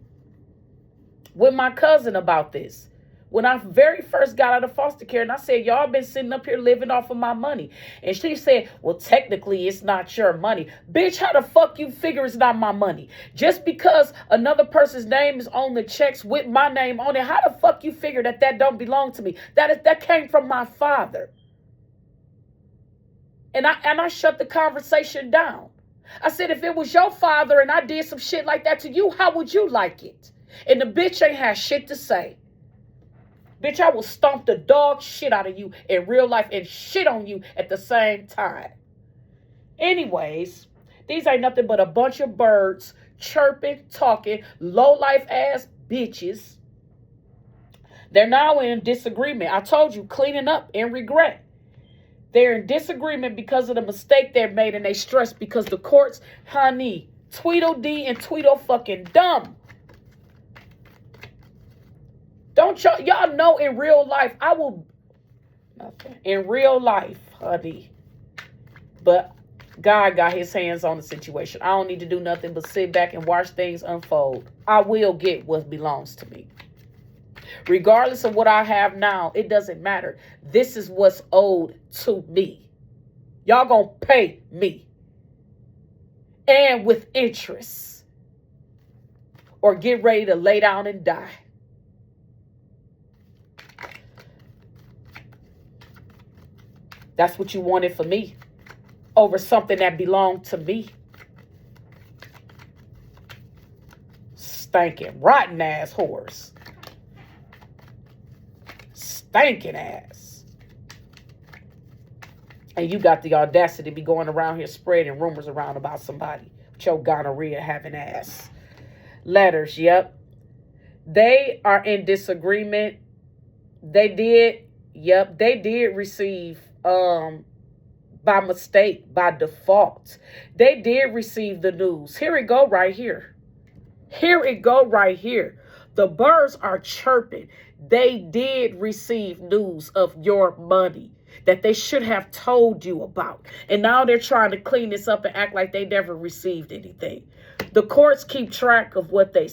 with my cousin about this. When I very first got out of foster care, and I said, y'all been sitting up here living off of my money. And she said, well, technically, it's not your money. Bitch, how the fuck you figure it's not my money? Just because another person's name is on the checks with my name on it, how the fuck you figure that don't belong to me? That came from my father. And I shut the conversation down. I said, if it was your father and I did some shit like that to you, how would you like it? And the bitch ain't had shit to say. Bitch, I will stomp the dog shit out of you in real life and shit on you at the same time. Anyways, these ain't nothing but a bunch of birds chirping, talking, low-life ass bitches. They're now in disagreement. I told you, cleaning up and regret. They're in disagreement because of the mistake they made, and they stressed because the courts, honey, Tweedledee and Tweedle fucking dumb. Don't y'all know in real life, I will, nothing. In real life, honey. But God got his hands on the situation. I don't need to do nothing but sit back and watch things unfold. I will get what belongs to me. Regardless of what I have now, it doesn't matter. This is what's owed to me. Y'all gonna pay me. And with interest. Or get ready to lay down and die. That's what you wanted for me. Over something that belonged to me. Stinking, rotten ass horse. Stinking ass. And you got the audacity to be going around here spreading rumors around about somebody. With your gonorrhea having ass. Letters, yep. They are in disagreement. They did receive by mistake, by default. They did receive the news. Here it go right here. Here it go right here. The birds are chirping. They did receive news of your money. that they should have told you about. And now they're trying to clean this up and act like they never received anything. The courts keep track of what they...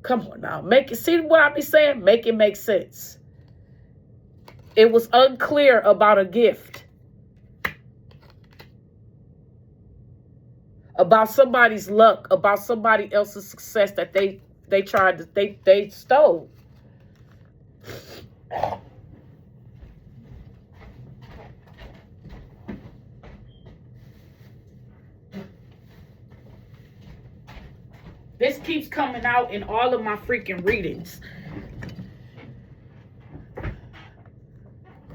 Come on now. Make it... See what I be saying? Make it make sense. It was unclear about a gift. About somebody's luck. About somebody else's success that they tried to... They stole. This keeps coming out in all of my freaking readings.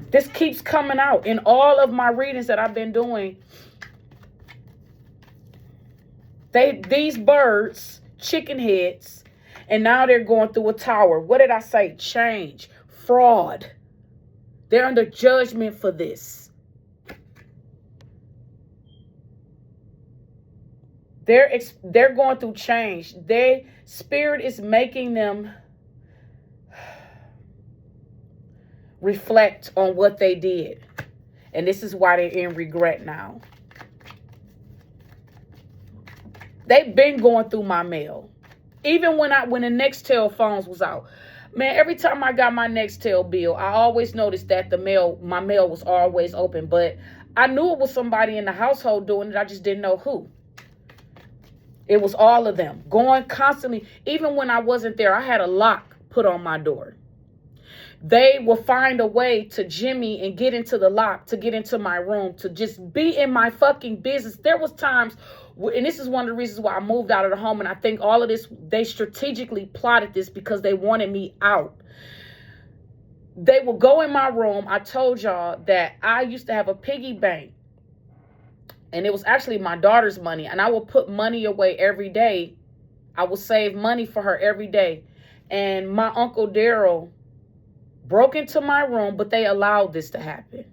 This keeps coming out in all of my readings that I've been doing. These birds, chicken heads, and now they're going through a tower. What did I say? Change, fraud. They're under judgment for this. They're going through change. Their spirit is making them reflect on what they did. And this is why they're in regret now. They've been going through my mail. Even when the Nextel phones was out. Man, every time I got my Nextel bill, I always noticed that my mail was always open. But I knew it was somebody in the household doing it. I just didn't know who. It was all of them going constantly. Even when I wasn't there, I had a lock put on my door. They will find a way to jimmy and get into the lock, to get into my room, to just be in my fucking business. There was times, and this is one of the reasons why I moved out of the home. And I think all of this, they strategically plotted this because they wanted me out. They will go in my room. I told y'all that I used to have a piggy bank. And it was actually my daughter's money. And I would put money away every day. I would save money for her every day. And my Uncle Daryl broke into my room, but they allowed this to happen.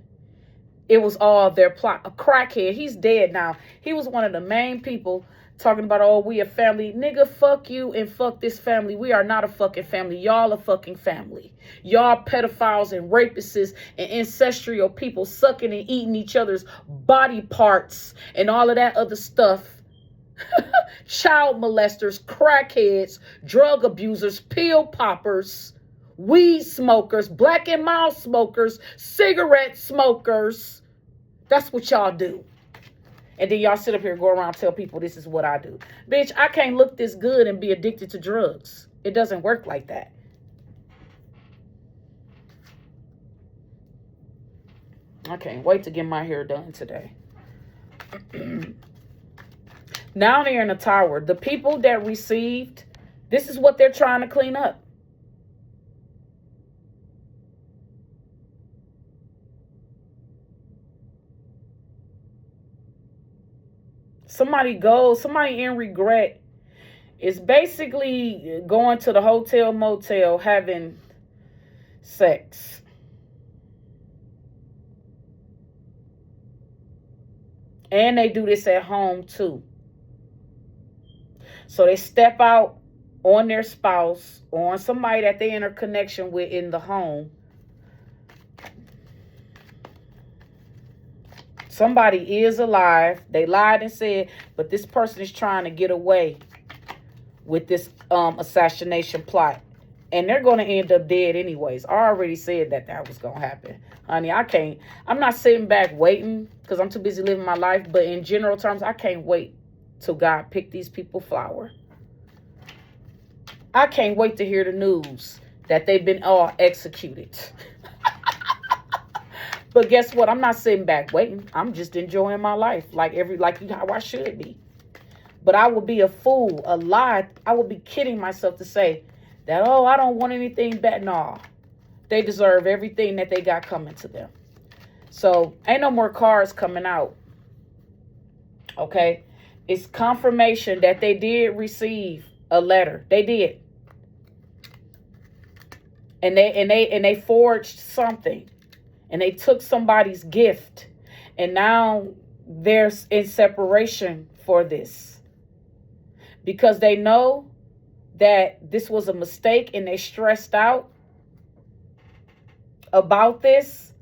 It was all their plot. A crackhead. He's dead now. He was one of the main people talking about, oh, we a family. Nigga, fuck you and fuck this family. We are not a fucking family. Y'all a fucking family. Y'all pedophiles and rapists and ancestral people sucking and eating each other's body parts and all of that other stuff. Child molesters, crackheads, drug abusers, pill poppers, weed smokers, black and mild smokers, cigarette smokers. That's what y'all do. And then y'all sit up here and go around and tell people this is what I do. Bitch, I can't look this good and be addicted to drugs. It doesn't work like that. I can't wait to get my hair done today. Now they're in a tower. The people that received, this is what they're trying to clean up. Somebody in regret is basically going to the hotel motel having sex. And they do this at home too. So they step out on their spouse or on somebody that they enter connection with in the home. Somebody is alive. They lied and said, but this person is trying to get away with this assassination plot. And they're going to end up dead anyways. I already said that was going to happen. Honey, I'm not sitting back waiting because I'm too busy living my life. But in general terms, I can't wait till God pick these people flower. I can't wait to hear the news that they've been all executed. But guess what? I'm not sitting back waiting. I'm just enjoying my life like how I should be. But I would be a fool, a lie. I would be kidding myself to say that, oh, I don't want anything bad. No, they deserve everything that they got coming to them. So ain't no more cards coming out. Okay. It's confirmation that they did receive a letter. They did. And they forged something. And they took somebody's gift. And now they're in separation for this. Because they know that this was a mistake and they stressed out about this.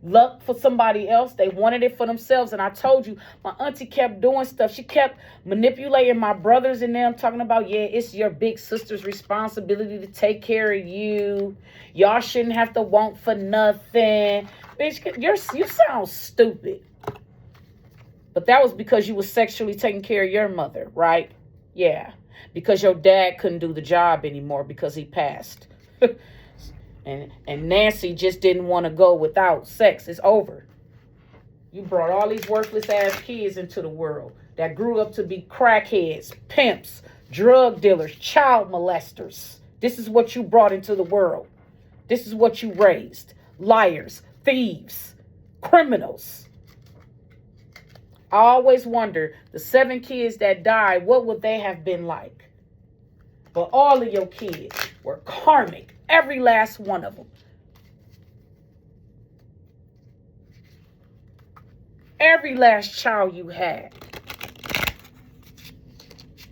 luck for somebody else. They wanted it for themselves. And I told you, my auntie kept doing stuff. She kept manipulating my brothers and them, talking about, yeah, it's your big sister's responsibility to take care of you. Y'all shouldn't have to want for nothing. Bitch, you sound stupid. But that was because you were sexually taking care of your mother, right? Yeah. Because your dad couldn't do the job anymore because he passed. And Nancy just didn't want to go without sex. It's over. You brought all these worthless ass kids into the world that grew up to be crackheads, pimps, drug dealers, child molesters. This is what you brought into the world. This is what you raised. Liars, thieves, criminals. I always wonder, the 7 kids that died, what would they have been like? But all of your kids were karmic. Every last one of them. Every last child you had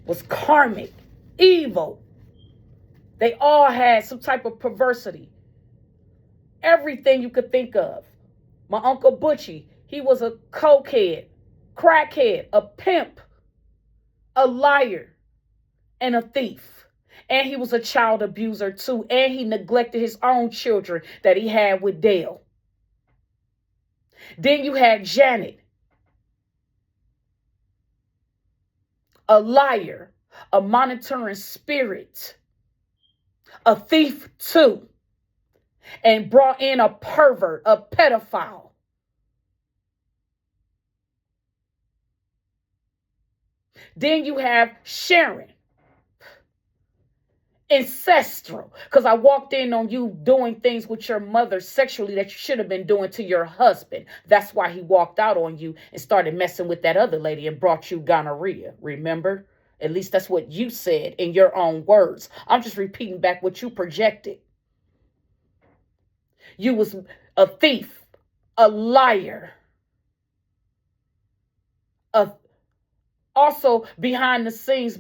was karmic, evil. They all had some type of perversity. Everything you could think of. My Uncle Butchie, he was a cokehead, crackhead, a pimp, a liar, and a thief. And he was a child abuser too. And he neglected his own children that he had with Dale. Then you had Janet, a liar, a monitoring spirit, a thief too. And brought in a pervert, a pedophile. Then you have Sharon, ancestral, because I walked in on you doing things with your mother sexually that you should have been doing to your husband. That's why he walked out on you and started messing with that other lady and brought you gonorrhea. Remember? At least that's what you said in your own words. I'm just repeating back what you projected. You was a thief, a liar, also behind the scenes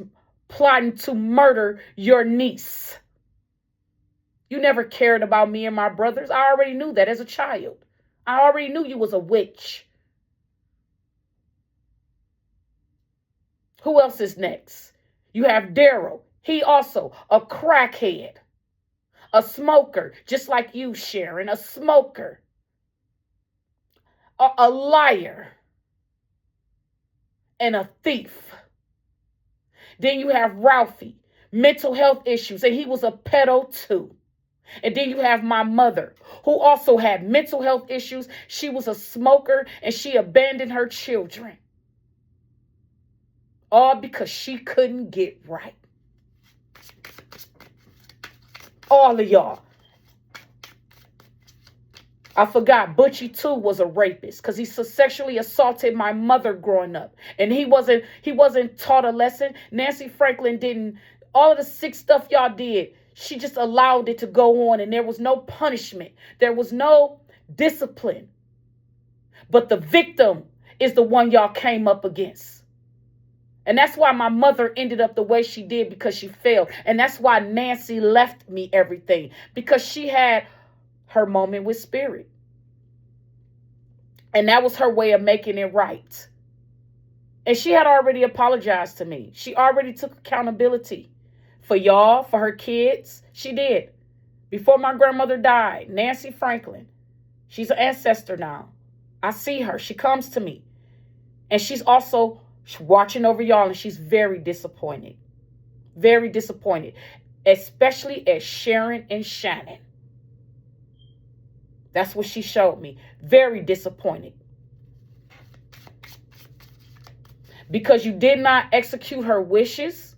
plotting to murder your niece. You never cared about me and my brothers. I already knew that as a child. I already knew you was a witch. Who else is next? You have Daryl. He also a crackhead, a smoker, just like you, Sharon, a smoker, a liar, and a thief. Then you have Ralphie, mental health issues, and he was a pedo too. And then you have my mother, who also had mental health issues. She was a smoker, and she abandoned her children. All because she couldn't get right. All of y'all. I forgot, Butchie too was a rapist because he sexually assaulted my mother growing up. And he wasn't taught a lesson. Nancy Franklin didn't. All of the sick stuff y'all did, she just allowed it to go on, and there was no punishment. There was no discipline. But the victim is the one y'all came up against. And that's why my mother ended up the way she did, because she failed. And that's why Nancy left me everything, because she had her moment with spirit. And that was her way of making it right. And she had already apologized to me. She already took accountability for y'all, for her kids. She did. Before my grandmother died, Nancy Franklin. She's an ancestor now. I see her. She comes to me. And she's also watching over y'all, and she's very disappointed. Very disappointed. Especially at Sharon and Shannon. That's what she showed me. Very disappointed. Because you did not execute her wishes.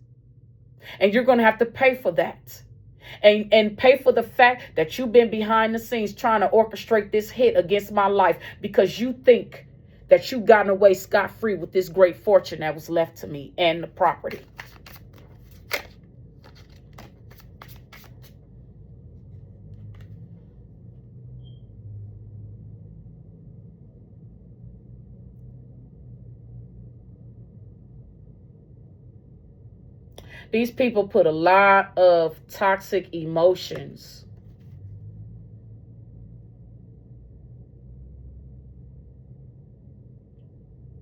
And you're going to have to pay for that. And pay for the fact that you've been behind the scenes trying to orchestrate this hit against my life, because you think that you've gotten away scot-free with this great fortune that was left to me and the property. These people put a lot of toxic emotions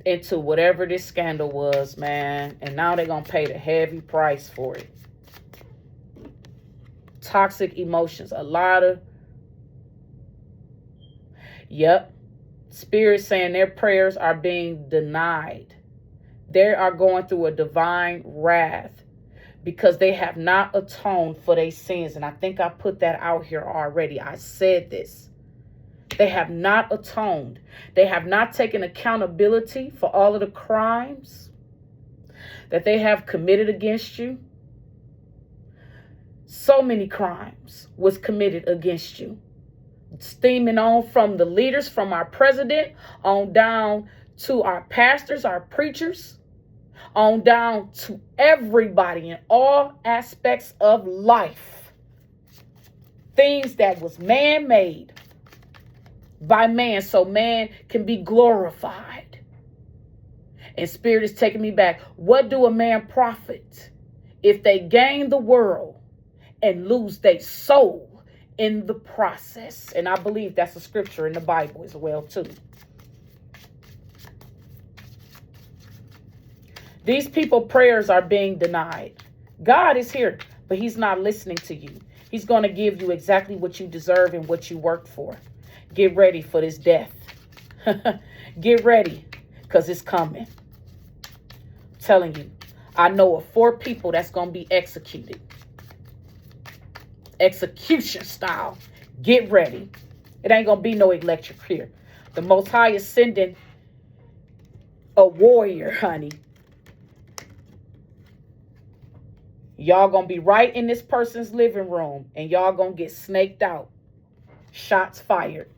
into whatever this scandal was, man. And now they're going to pay the heavy price for it. Toxic emotions. A lot of, yep. Spirit saying their prayers are being denied. They are going through a divine wrath because they have not atoned for their sins. And I think I put that out here already. I said this. They have not atoned. They have not taken accountability for all of the crimes that they have committed against you. So many crimes was committed against you. Steaming on from the leaders, from our president, on down to our pastors, our preachers, on down to everybody in all aspects of life. Things that was man-made by man, so man can be glorified. And Spirit is taking me back. What do a man profit if they gain the world and lose their soul in the process? And I believe that's a scripture in the Bible as well too. These people prayers are being denied. God is here, but he's not listening to you. He's going to give you exactly what you deserve and what you worked for. Get ready for this death. Get ready, because it's coming. I'm telling you, I know of 4 people that's going to be executed. Execution style. Get ready. It ain't going to be no electric here. The Most High is sending a warrior, honey. Y'all going to be right in this person's living room, and y'all going to get snaked out. Shots fired.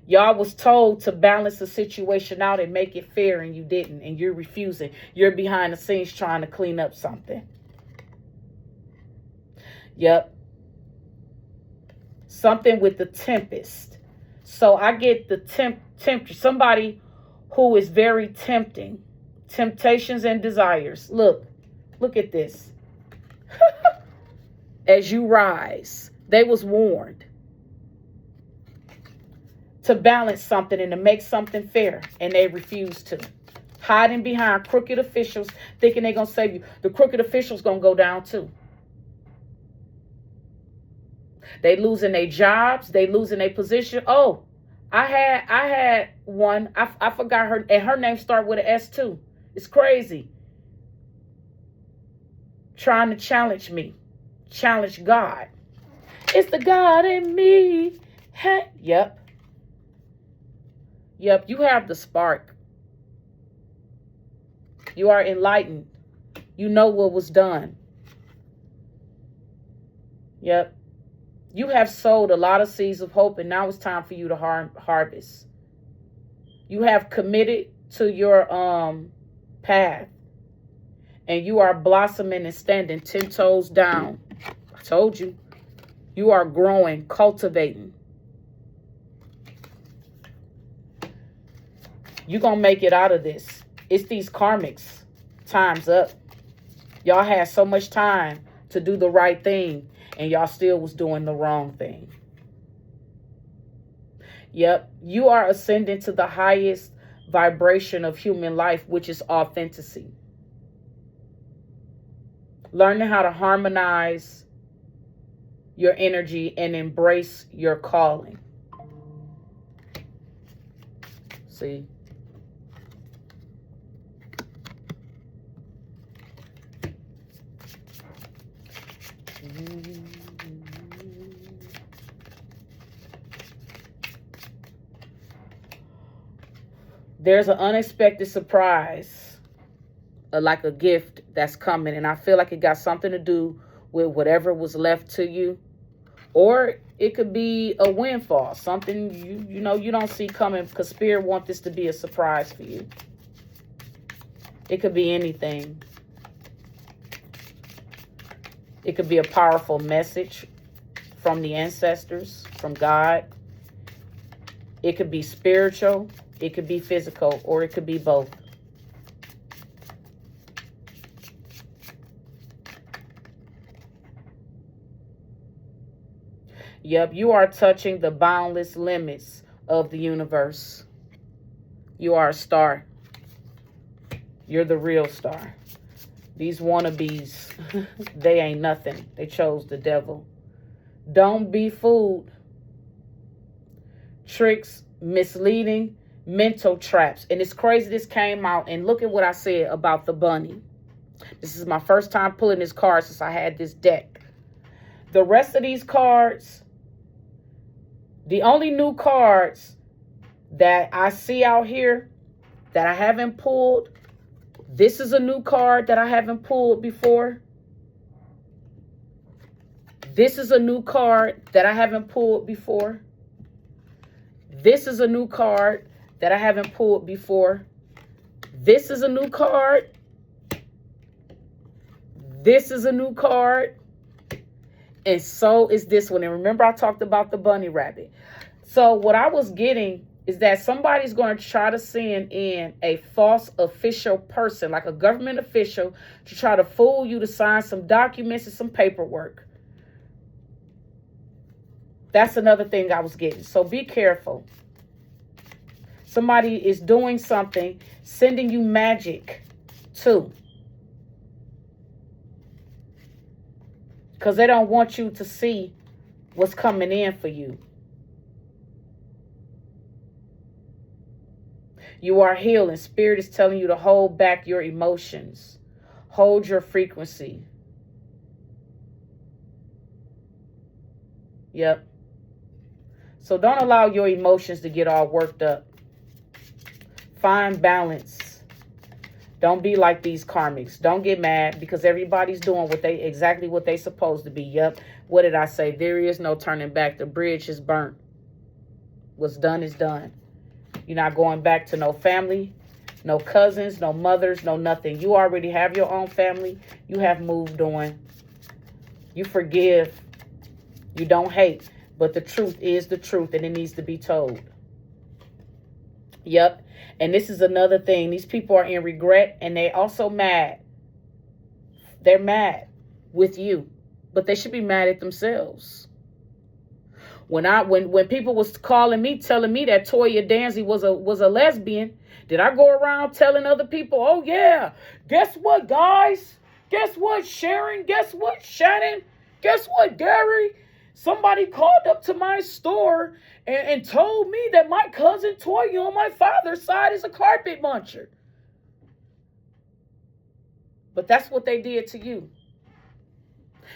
Y'all was told to balance the situation out and make it fair, and you didn't, and you're refusing. You're behind the scenes trying to clean up something. Yep. Something with the tempest. So I get the tempter. Somebody who is very tempting. Temptations and desires. Look at this. As you rise, they was warned to balance something and to make something fair, and they refused to. Hiding behind crooked officials, thinking they're going to save you. The crooked officials going to go down too. They losing their jobs. They losing their position. Oh, I had one. I forgot her, and her name started with an S too. It's crazy. Trying to challenge me. Challenge God. It's the God in me. Hey. Yep. You have the spark. You are enlightened. You know what was done. Yep. You have sowed a lot of seeds of hope, and now it's time for you to harvest. You have committed to your path, and you are blossoming and standing 10 toes down. I told you. You are growing, cultivating. You're going to make it out of this. It's these karmics. Time's up. Y'all had so much time to do the right thing, and y'all still was doing the wrong thing. Yep. You are ascending to the highest vibration of human life, which is authenticity. Learning how to harmonize your energy and embrace your calling. See? There's an unexpected surprise, like a gift that's coming. And I feel like it got something to do with whatever was left to you. Or it could be a windfall, something you know you don't see coming, because Spirit wants this to be a surprise for you. It could be anything. It could be a powerful message from the ancestors, from God. It could be spiritual. It could be physical, or it could be both. Yep, you are touching the boundless limits of the universe. You are a star. You're the real star. These wannabes, they ain't nothing. They chose the devil. Don't be fooled. Tricks, misleading, mental traps. And it's crazy this came out. And look at what I said about the bunny. This is my first time pulling this card since I had this deck. The rest of these cards, the only new cards that I see out here that I haven't pulled, this is a new card that I haven't pulled before. This is a new card that I haven't pulled before. This is a new card that I haven't pulled before. This is a new card. This is a new card. And so is this one. And remember, I talked about the bunny rabbit. So what I was getting is that somebody's going to try to send in a false official person, like a government official, to try to fool you to sign some documents and some paperwork. That's another thing I was getting. So be careful. Somebody is doing something, sending you magic too. Because they don't want you to see what's coming in for you. You are healing. Spirit is telling you to hold back your emotions. Hold your frequency. Yep. So don't allow your emotions to get all worked up. Find balance. Don't be like these karmics. Don't get mad because everybody's doing exactly what they supposed to be. Yep. What did I say? There is no turning back. The bridge is burnt. What's done is done. You're not going back to no family, no cousins, no mothers, no nothing. You already have your own family. You have moved on. You forgive. You don't hate. But the truth is the truth, and it needs to be told. Yep. And this is another thing. These people are in regret, and they also mad. They're mad with you, but they should be mad at themselves. When people was calling me, telling me that Toya Danzy was a lesbian, did I go around telling other people, oh yeah, guess what, guys? Guess what, Sharon? Guess what, Shannon? Guess what, Gary? Somebody called up to my store and told me that my cousin Toya on my father's side is a carpet muncher. But that's what they did to you.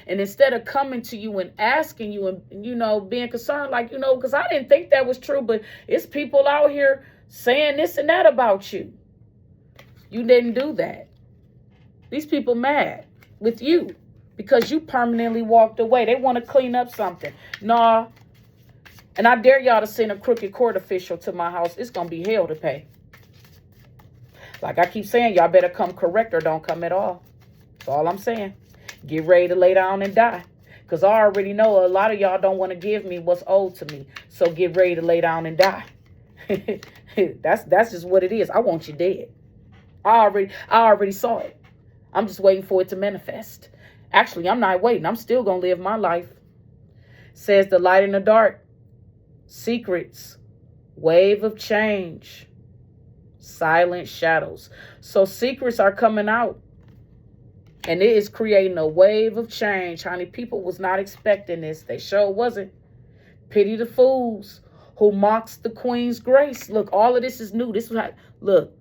And instead of coming to you and asking you and, being concerned, because I didn't think that was true, but it's people out here saying this and that about you. You didn't do that. These people mad with you because you permanently walked away. They want to clean up something. Nah. And I dare y'all to send a crooked court official to my house. It's going to be hell to pay. Like I keep saying, y'all better come correct or don't come at all. That's all I'm saying. Get ready to lay down and die. Because I already know a lot of y'all don't want to give me what's owed to me. So get ready to lay down and die. That's just what it is. I want you dead. I already saw it. I'm just waiting for it to manifest. Actually, I'm not waiting. I'm still going to live my life. Says the light in the dark. Secrets. Wave of change. Silent shadows. So secrets are coming out. And it is creating a wave of change, honey. People was not expecting this. They sure wasn't. Pity the fools who mocks the queen's grace. Look, all of this is new. This is how, look.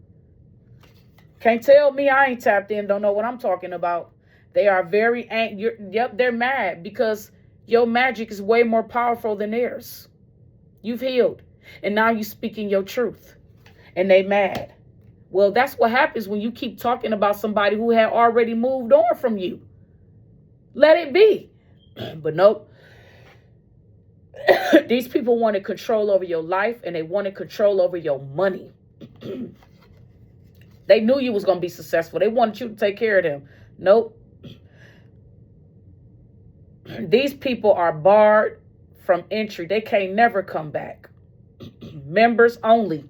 Can't tell me I ain't tapped in. Don't know what I'm talking about. They are very angry. Yep, they're mad because your magic is way more powerful than theirs. You've healed. And now you speaking your truth. And they mad. Well, that's what happens when you keep talking about somebody who had already moved on from you. Let it be. But nope. These people wanted control over your life and they wanted control over your money. They knew you was going to be successful. They wanted you to take care of them. Nope. These people are barred from entry. They can't never come back. Members only.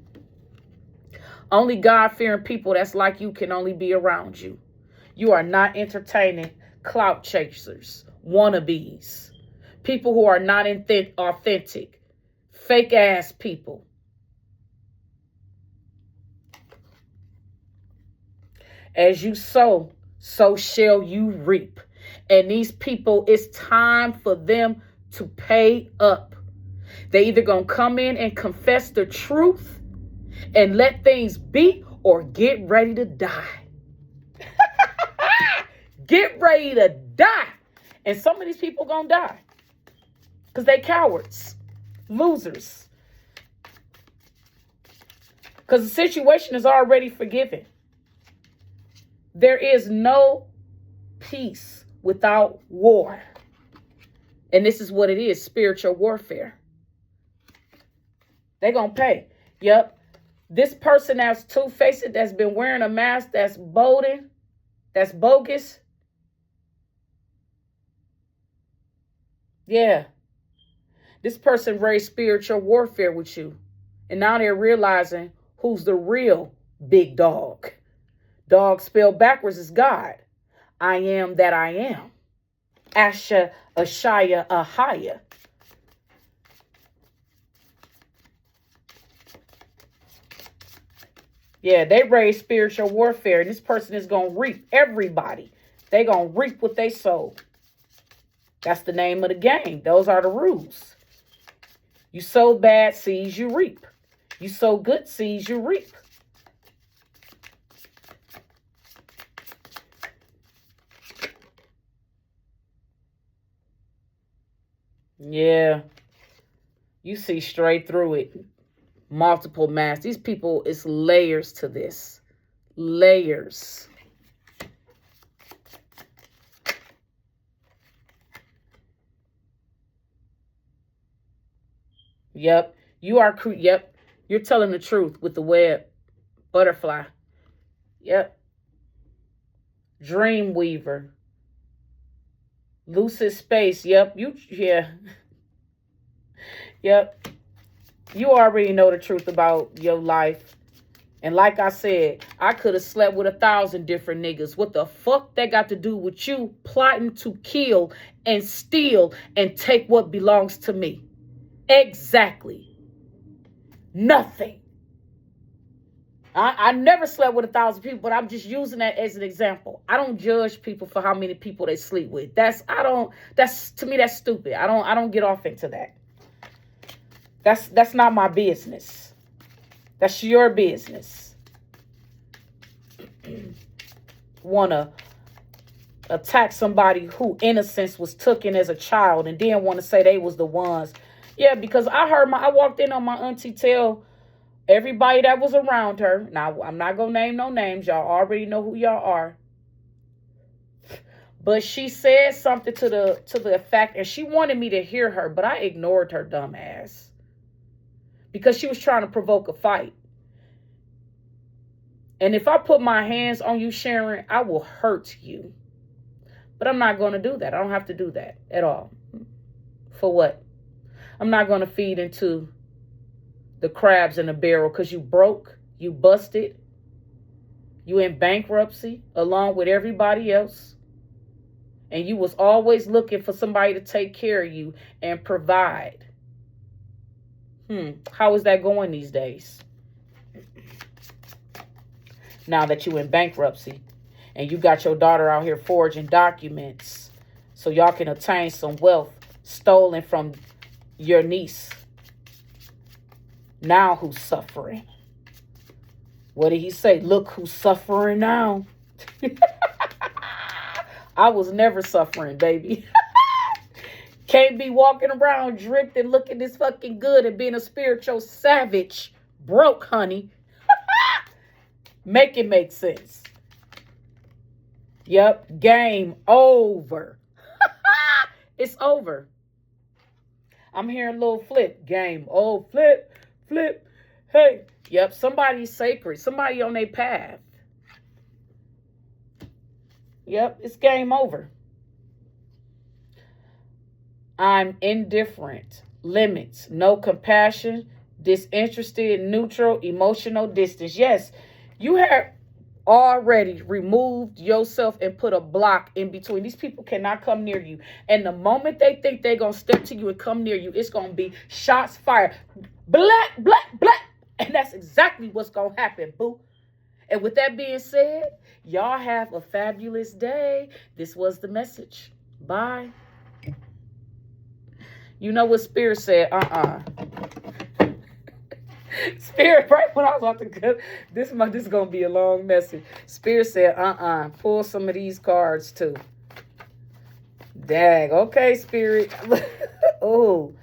Only God-fearing people that's like you can only be around you. You are not entertaining clout chasers, wannabes, people who are not authentic, fake-ass people. As you sow, so shall you reap. And these people, it's time for them to pay up. They either gonna come in and confess the truth and let things be, or get ready to die. Get ready to die. And some of these people gonna die because they cowards, losers. Because the situation is already forgiven. There is no peace without war. And this is what it is, spiritual warfare. They're going to pay. Yep. This person that's two-faced, that's been wearing a mask, that's bolding, that's bogus. Yeah. This person raised spiritual warfare with you. And now they're realizing who's the real big dog. Dog spelled backwards is God. I am that I am. Asha, Ashaya, Ahaya. Yeah, they raise spiritual warfare, and this person is going to reap. Everybody, they going to reap what they sowed. That's the name of the game. Those are the rules. You sow bad seeds, you reap. You sow good seeds, you reap. Yeah. You see straight through it. Multiple masks. These people, it's layers to this. Layers. Yep. Yep. You're telling the truth with the web. Butterfly. Yep. Dream weaver. Lucid space. Yep. Yeah. Yep. You already know the truth about your life. And like I said, I could have slept with 1,000 different niggas. What the fuck that got to do with you plotting to kill and steal and take what belongs to me? Exactly. Nothing. I never slept with 1,000 people, but I'm just using that as an example. I don't judge people for how many people they sleep with. To me, that's stupid. I don't get off into that. That's not my business. That's your business. Want to attack somebody who innocence was taken as a child and then want to say they was the ones. Yeah, because I walked in on my auntie tell everybody that was around her. Now, I'm not going to name no names. Y'all already know who y'all are. But she said something to the effect, and she wanted me to hear her, but I ignored her dumb ass. Because she was trying to provoke a fight. And if I put my hands on you, Sharon, I will hurt you. But I'm not going to do that. I don't have to do that at all. For what? I'm not going to feed into the crabs in the barrel because you broke, you busted, you in bankruptcy along with everybody else. And you was always looking for somebody to take care of you and provide. How is that going these days? Now that you in bankruptcy and you got your daughter out here forging documents so y'all can obtain some wealth stolen from your niece. Now who's suffering? What did he say? Look who's suffering now. I was never suffering, baby. Can't be walking around dripped and looking this fucking good and being a spiritual savage. Broke, honey. Make it make sense. Yep. Game over. It's over. I'm hearing a little flip. Game. Oh, flip, flip. Hey. Yep. Somebody's sacred. Somebody on their path. Yep. It's game over. I'm indifferent. Limits. No compassion. Disinterested. Neutral. Emotional distance. Yes. You have already removed yourself and put a block in between. These people cannot come near you. And the moment they think they're going to step to you and come near you, it's going to be shots fired. Black, black, black. And that's exactly what's going to happen, boo. And with that being said, y'all have a fabulous day. This was the message. Bye. You know what Spirit said? Spirit, right when I was about to go, this is going to be a long message. Spirit said, pull some of these cards too. Dag. Okay, Spirit. Oh,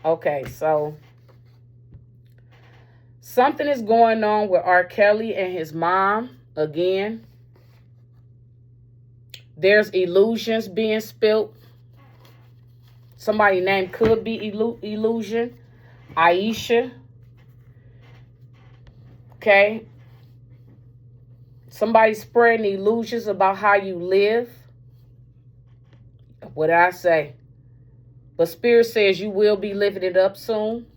okay. So something is going on with R. Kelly and his mom again. There's illusions being spilt. Somebody's name could be Illusion. Aisha. Okay. Somebody's spreading illusions about how you live. What did I say? But Spirit says you will be living it up soon.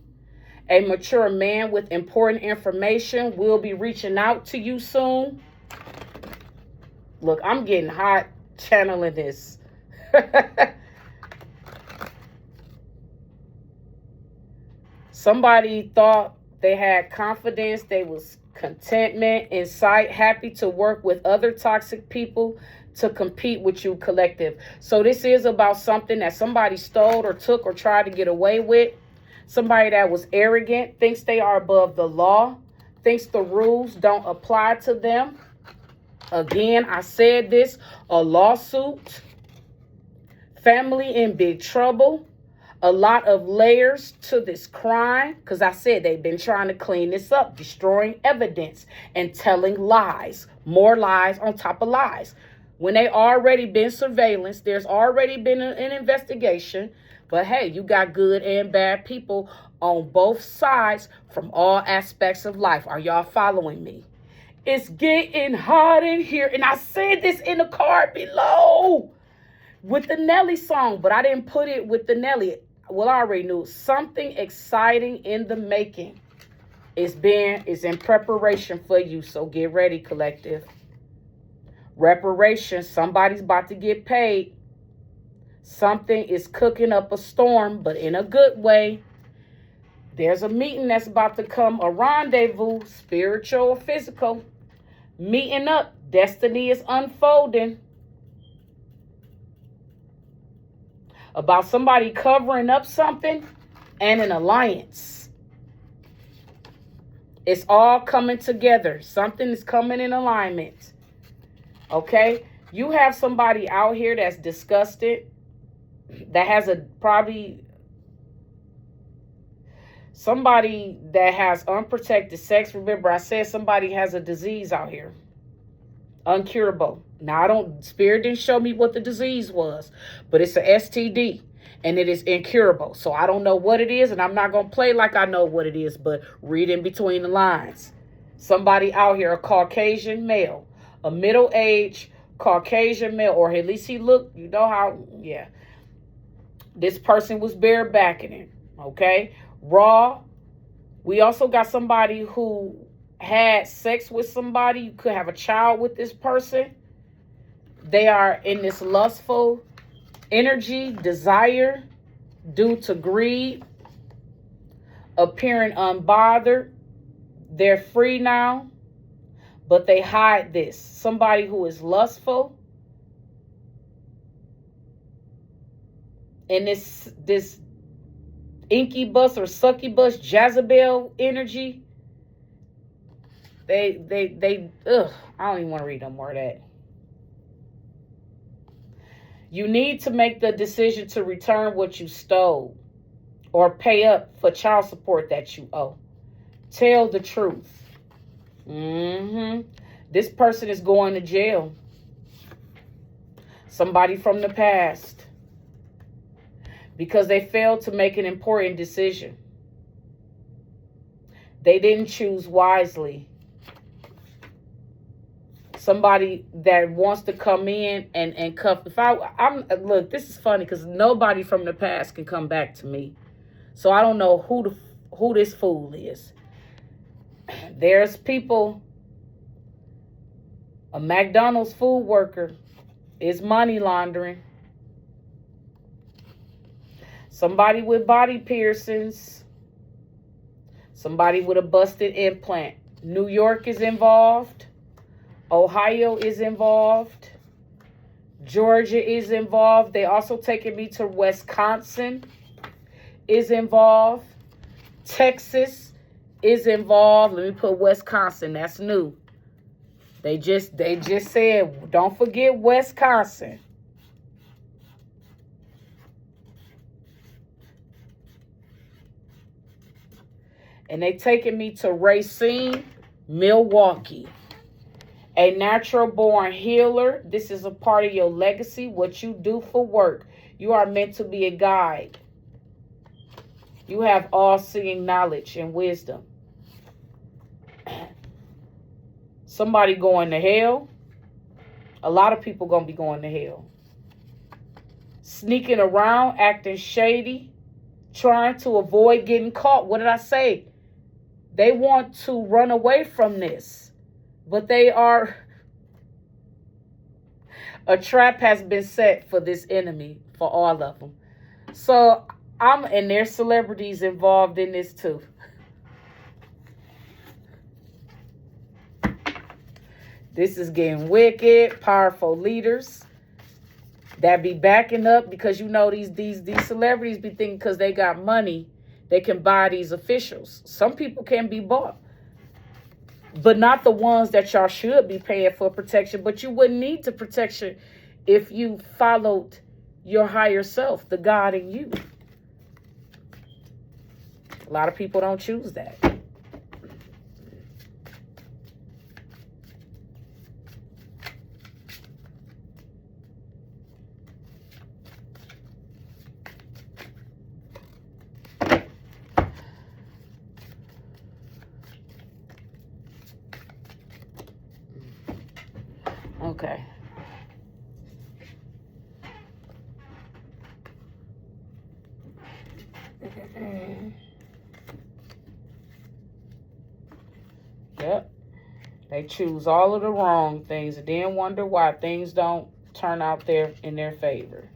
A mature man with important information will be reaching out to you soon. Look, I'm getting hot channeling this. Somebody thought they had confidence, they was contentment, insight, happy to work with other toxic people to compete with you collective. So this is about something that somebody stole or took or tried to get away with. Somebody that was arrogant, thinks they are above the law, thinks the rules don't apply to them. Again, I said this, a lawsuit, family in big trouble, a lot of layers to this crime, because I said they've been trying to clean this up, destroying evidence and telling lies, more lies on top of lies. When they already been surveillance, there's already been an investigation, but hey, you got good and bad people on both sides from all aspects of life. Are y'all following me? It's getting hot in here, and I said this in the card below with the Nelly song, but I didn't put it with the Nelly. Well, I already knew something exciting in the making is in preparation for you. So get ready, collective. Reparations. Somebody's about to get paid. Something is cooking up a storm, but in a good way. There's a meeting that's about to come, a rendezvous, spiritual or physical. Meeting up. Destiny is unfolding. About somebody covering up something and an alliance. It's all coming together. Something is coming in alignment. Okay? You have somebody out here that's disgusted, that has somebody that has unprotected sex. Remember, I said somebody has a disease out here. Uncurable. Now, Spirit didn't show me what the disease was, but it's a STD and it is incurable. So I don't know what it is, and I'm not going to play like I know what it is, but read in between the lines. Somebody out here, a Caucasian male, a middle-aged Caucasian male, or at least he looked, you know how, yeah. This person was barebacking it, okay? Raw. We also got somebody who had sex with somebody. You could have a child with this person. They are in this lustful energy, desire, due to greed, appearing unbothered. They're free now, but they hide this. Somebody who is lustful, and this incubus or succubus, Jezebel energy. I don't even want to read no more of that. You need to make the decision to return what you stole or pay up for child support that you owe. Tell the truth. This person is going to jail. Somebody from the past. Because they failed to make an important decision. They didn't choose wisely. Somebody that wants to come in and cuff. Look, this is funny because nobody from the past can come back to me. So I don't know who this fool is. There's people. A McDonald's food worker is money laundering. Somebody with body piercings. Somebody with a busted implant. New York is involved. Ohio is involved. Georgia is involved. They also taking me to Wisconsin is involved. Texas is involved. Let me put Wisconsin. That's new. They just said, don't forget Wisconsin. And they taking me to Racine, Milwaukee. A natural born healer. This is a part of your legacy, what you do for work. You are meant to be a guide. You have all-seeing knowledge and wisdom. Somebody going to hell. A lot of people going to be going to hell. Sneaking around, acting shady, trying to avoid getting caught. What did I say? They want to run away from this. But they are... A trap has been set for this enemy, for all of them. So, and there's celebrities involved in this too. This is getting wicked. Powerful leaders that be backing up, because you know these celebrities be thinking because they got money, they can buy these officials. Some people can be bought, but not the ones that y'all should be paying for protection. But you wouldn't need the protection if you followed your higher self, the God in you. A lot of people don't choose that. Okay. Yep. They choose all of the wrong things and then wonder why things don't turn out in their favor.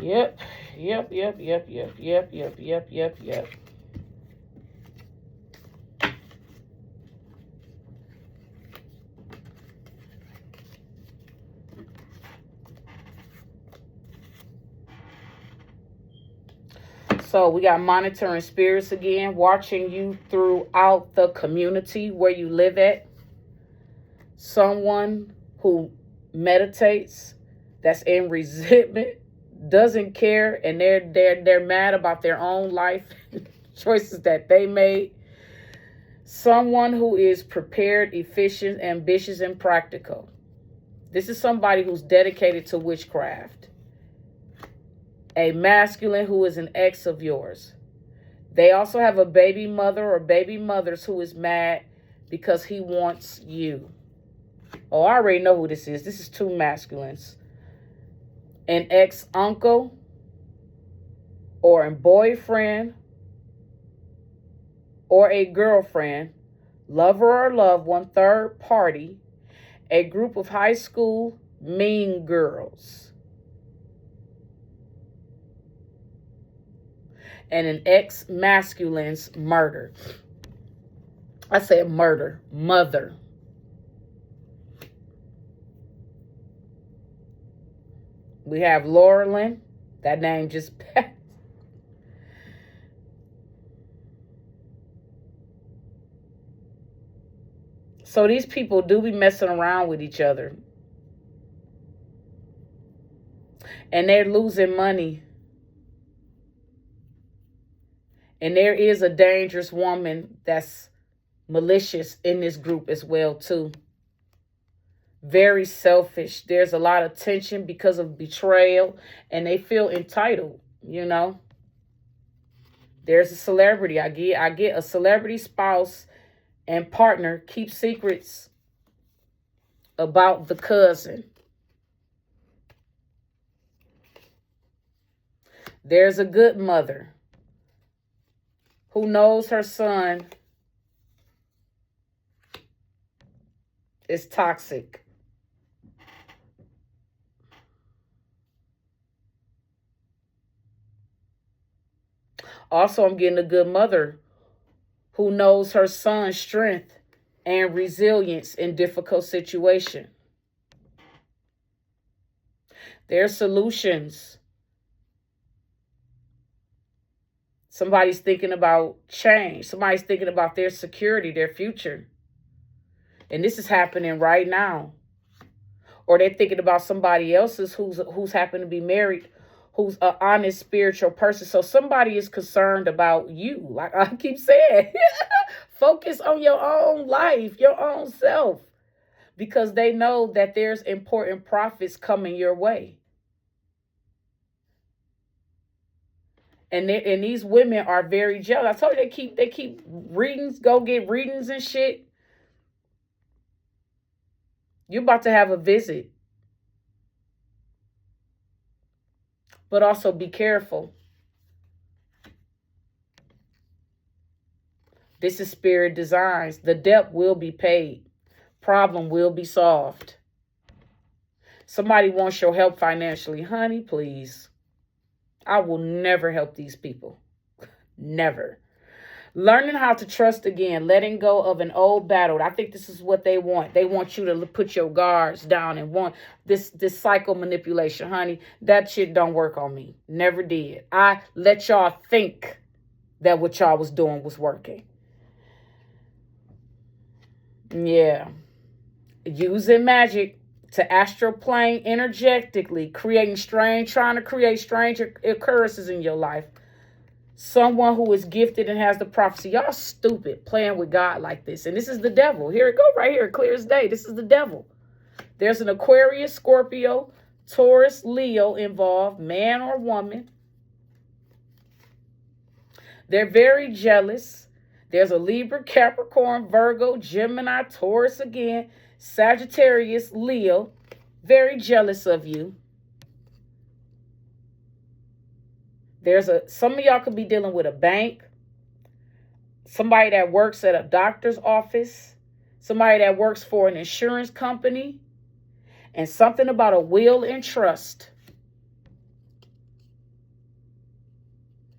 Yep. So we got monitoring spirits again, watching you throughout the community where you live at. Someone who meditates, that's in resentment, doesn't care, and they're mad about their own life choices that they made. Someone who is prepared, efficient, ambitious, and practical. This is somebody who's dedicated to witchcraft. A masculine who is an ex of yours. They also have a baby mother or baby mothers who is mad because he wants you. Oh, I already know who this is. This is two masculines. An ex-uncle or a boyfriend or a girlfriend, lover or loved one, third party, a group of high school mean girls. And an ex-masculine's murder. I said murder. Mother. We have Laurelyn. That name just... So these people do be messing around with each other. And they're losing money. And there is a dangerous woman that's malicious in this group as well, too. Very selfish. There's a lot of tension because of betrayal. And they feel entitled, you know. There's a celebrity. I get a celebrity spouse and partner keep secrets about the cousin. There's a good mother who knows her son is toxic. Also, I'm getting a good mother who knows her son's strength and resilience in difficult situations. Their solutions. Somebody's thinking about change. Somebody's thinking about their security, their future. And this is happening right now. Or they're thinking about somebody else's who's happened to be married, who's an honest spiritual person. So somebody is concerned about you. Like I keep saying, focus on your own life, your own self, because they know that there's important profits coming your way. And these women are very jealous. I told you they keep readings, go get readings and shit. You're about to have a visit. But also be careful. This is spirit designs. The debt will be paid. Problem will be solved. Somebody wants your help financially. Honey, please. I will never help these people. Never. Learning how to trust again, letting go of an old battle. I think this is what they want. They want you to put your guards down and want this cycle manipulation. Honey, that shit don't work on me. Never did. I let y'all think that what y'all was doing was working. Yeah. Using magic to astroplane energetically, trying to create strange occurrences in your life. Someone who is gifted and has the prophecy. Y'all stupid playing with God like this. And this is the devil. Here it go right here. Clear as day. This is the devil. There's an Aquarius, Scorpio, Taurus, Leo involved, man or woman. They're very jealous. There's a Libra, Capricorn, Virgo, Gemini, Taurus again, Sagittarius, Leo. Very jealous of you. Some of y'all could be dealing with a bank, somebody that works at a doctor's office, somebody that works for an insurance company, and something about a will and trust.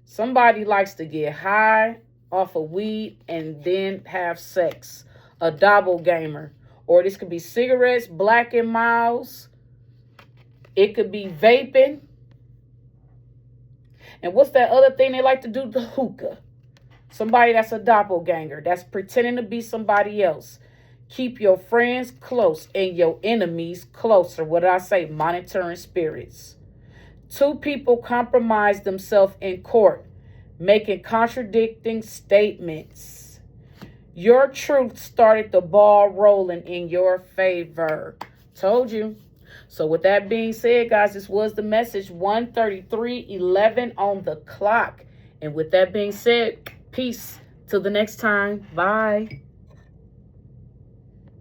Somebody likes to get high off of weed and then have sex. A doppelganger. Or this could be cigarettes, Black and Miles. It could be vaping. And what's that other thing they like to do? The hookah. Somebody that's a doppelganger. That's pretending to be somebody else. Keep your friends close and your enemies closer. What did I say? Monitoring spirits. 2 people compromise themselves in court, making contradicting statements. Your truth started the ball rolling in your favor. Told you. So with that being said, guys, this was the message. 1:33:11 on the clock. And with that being said, peace till the next time. Bye.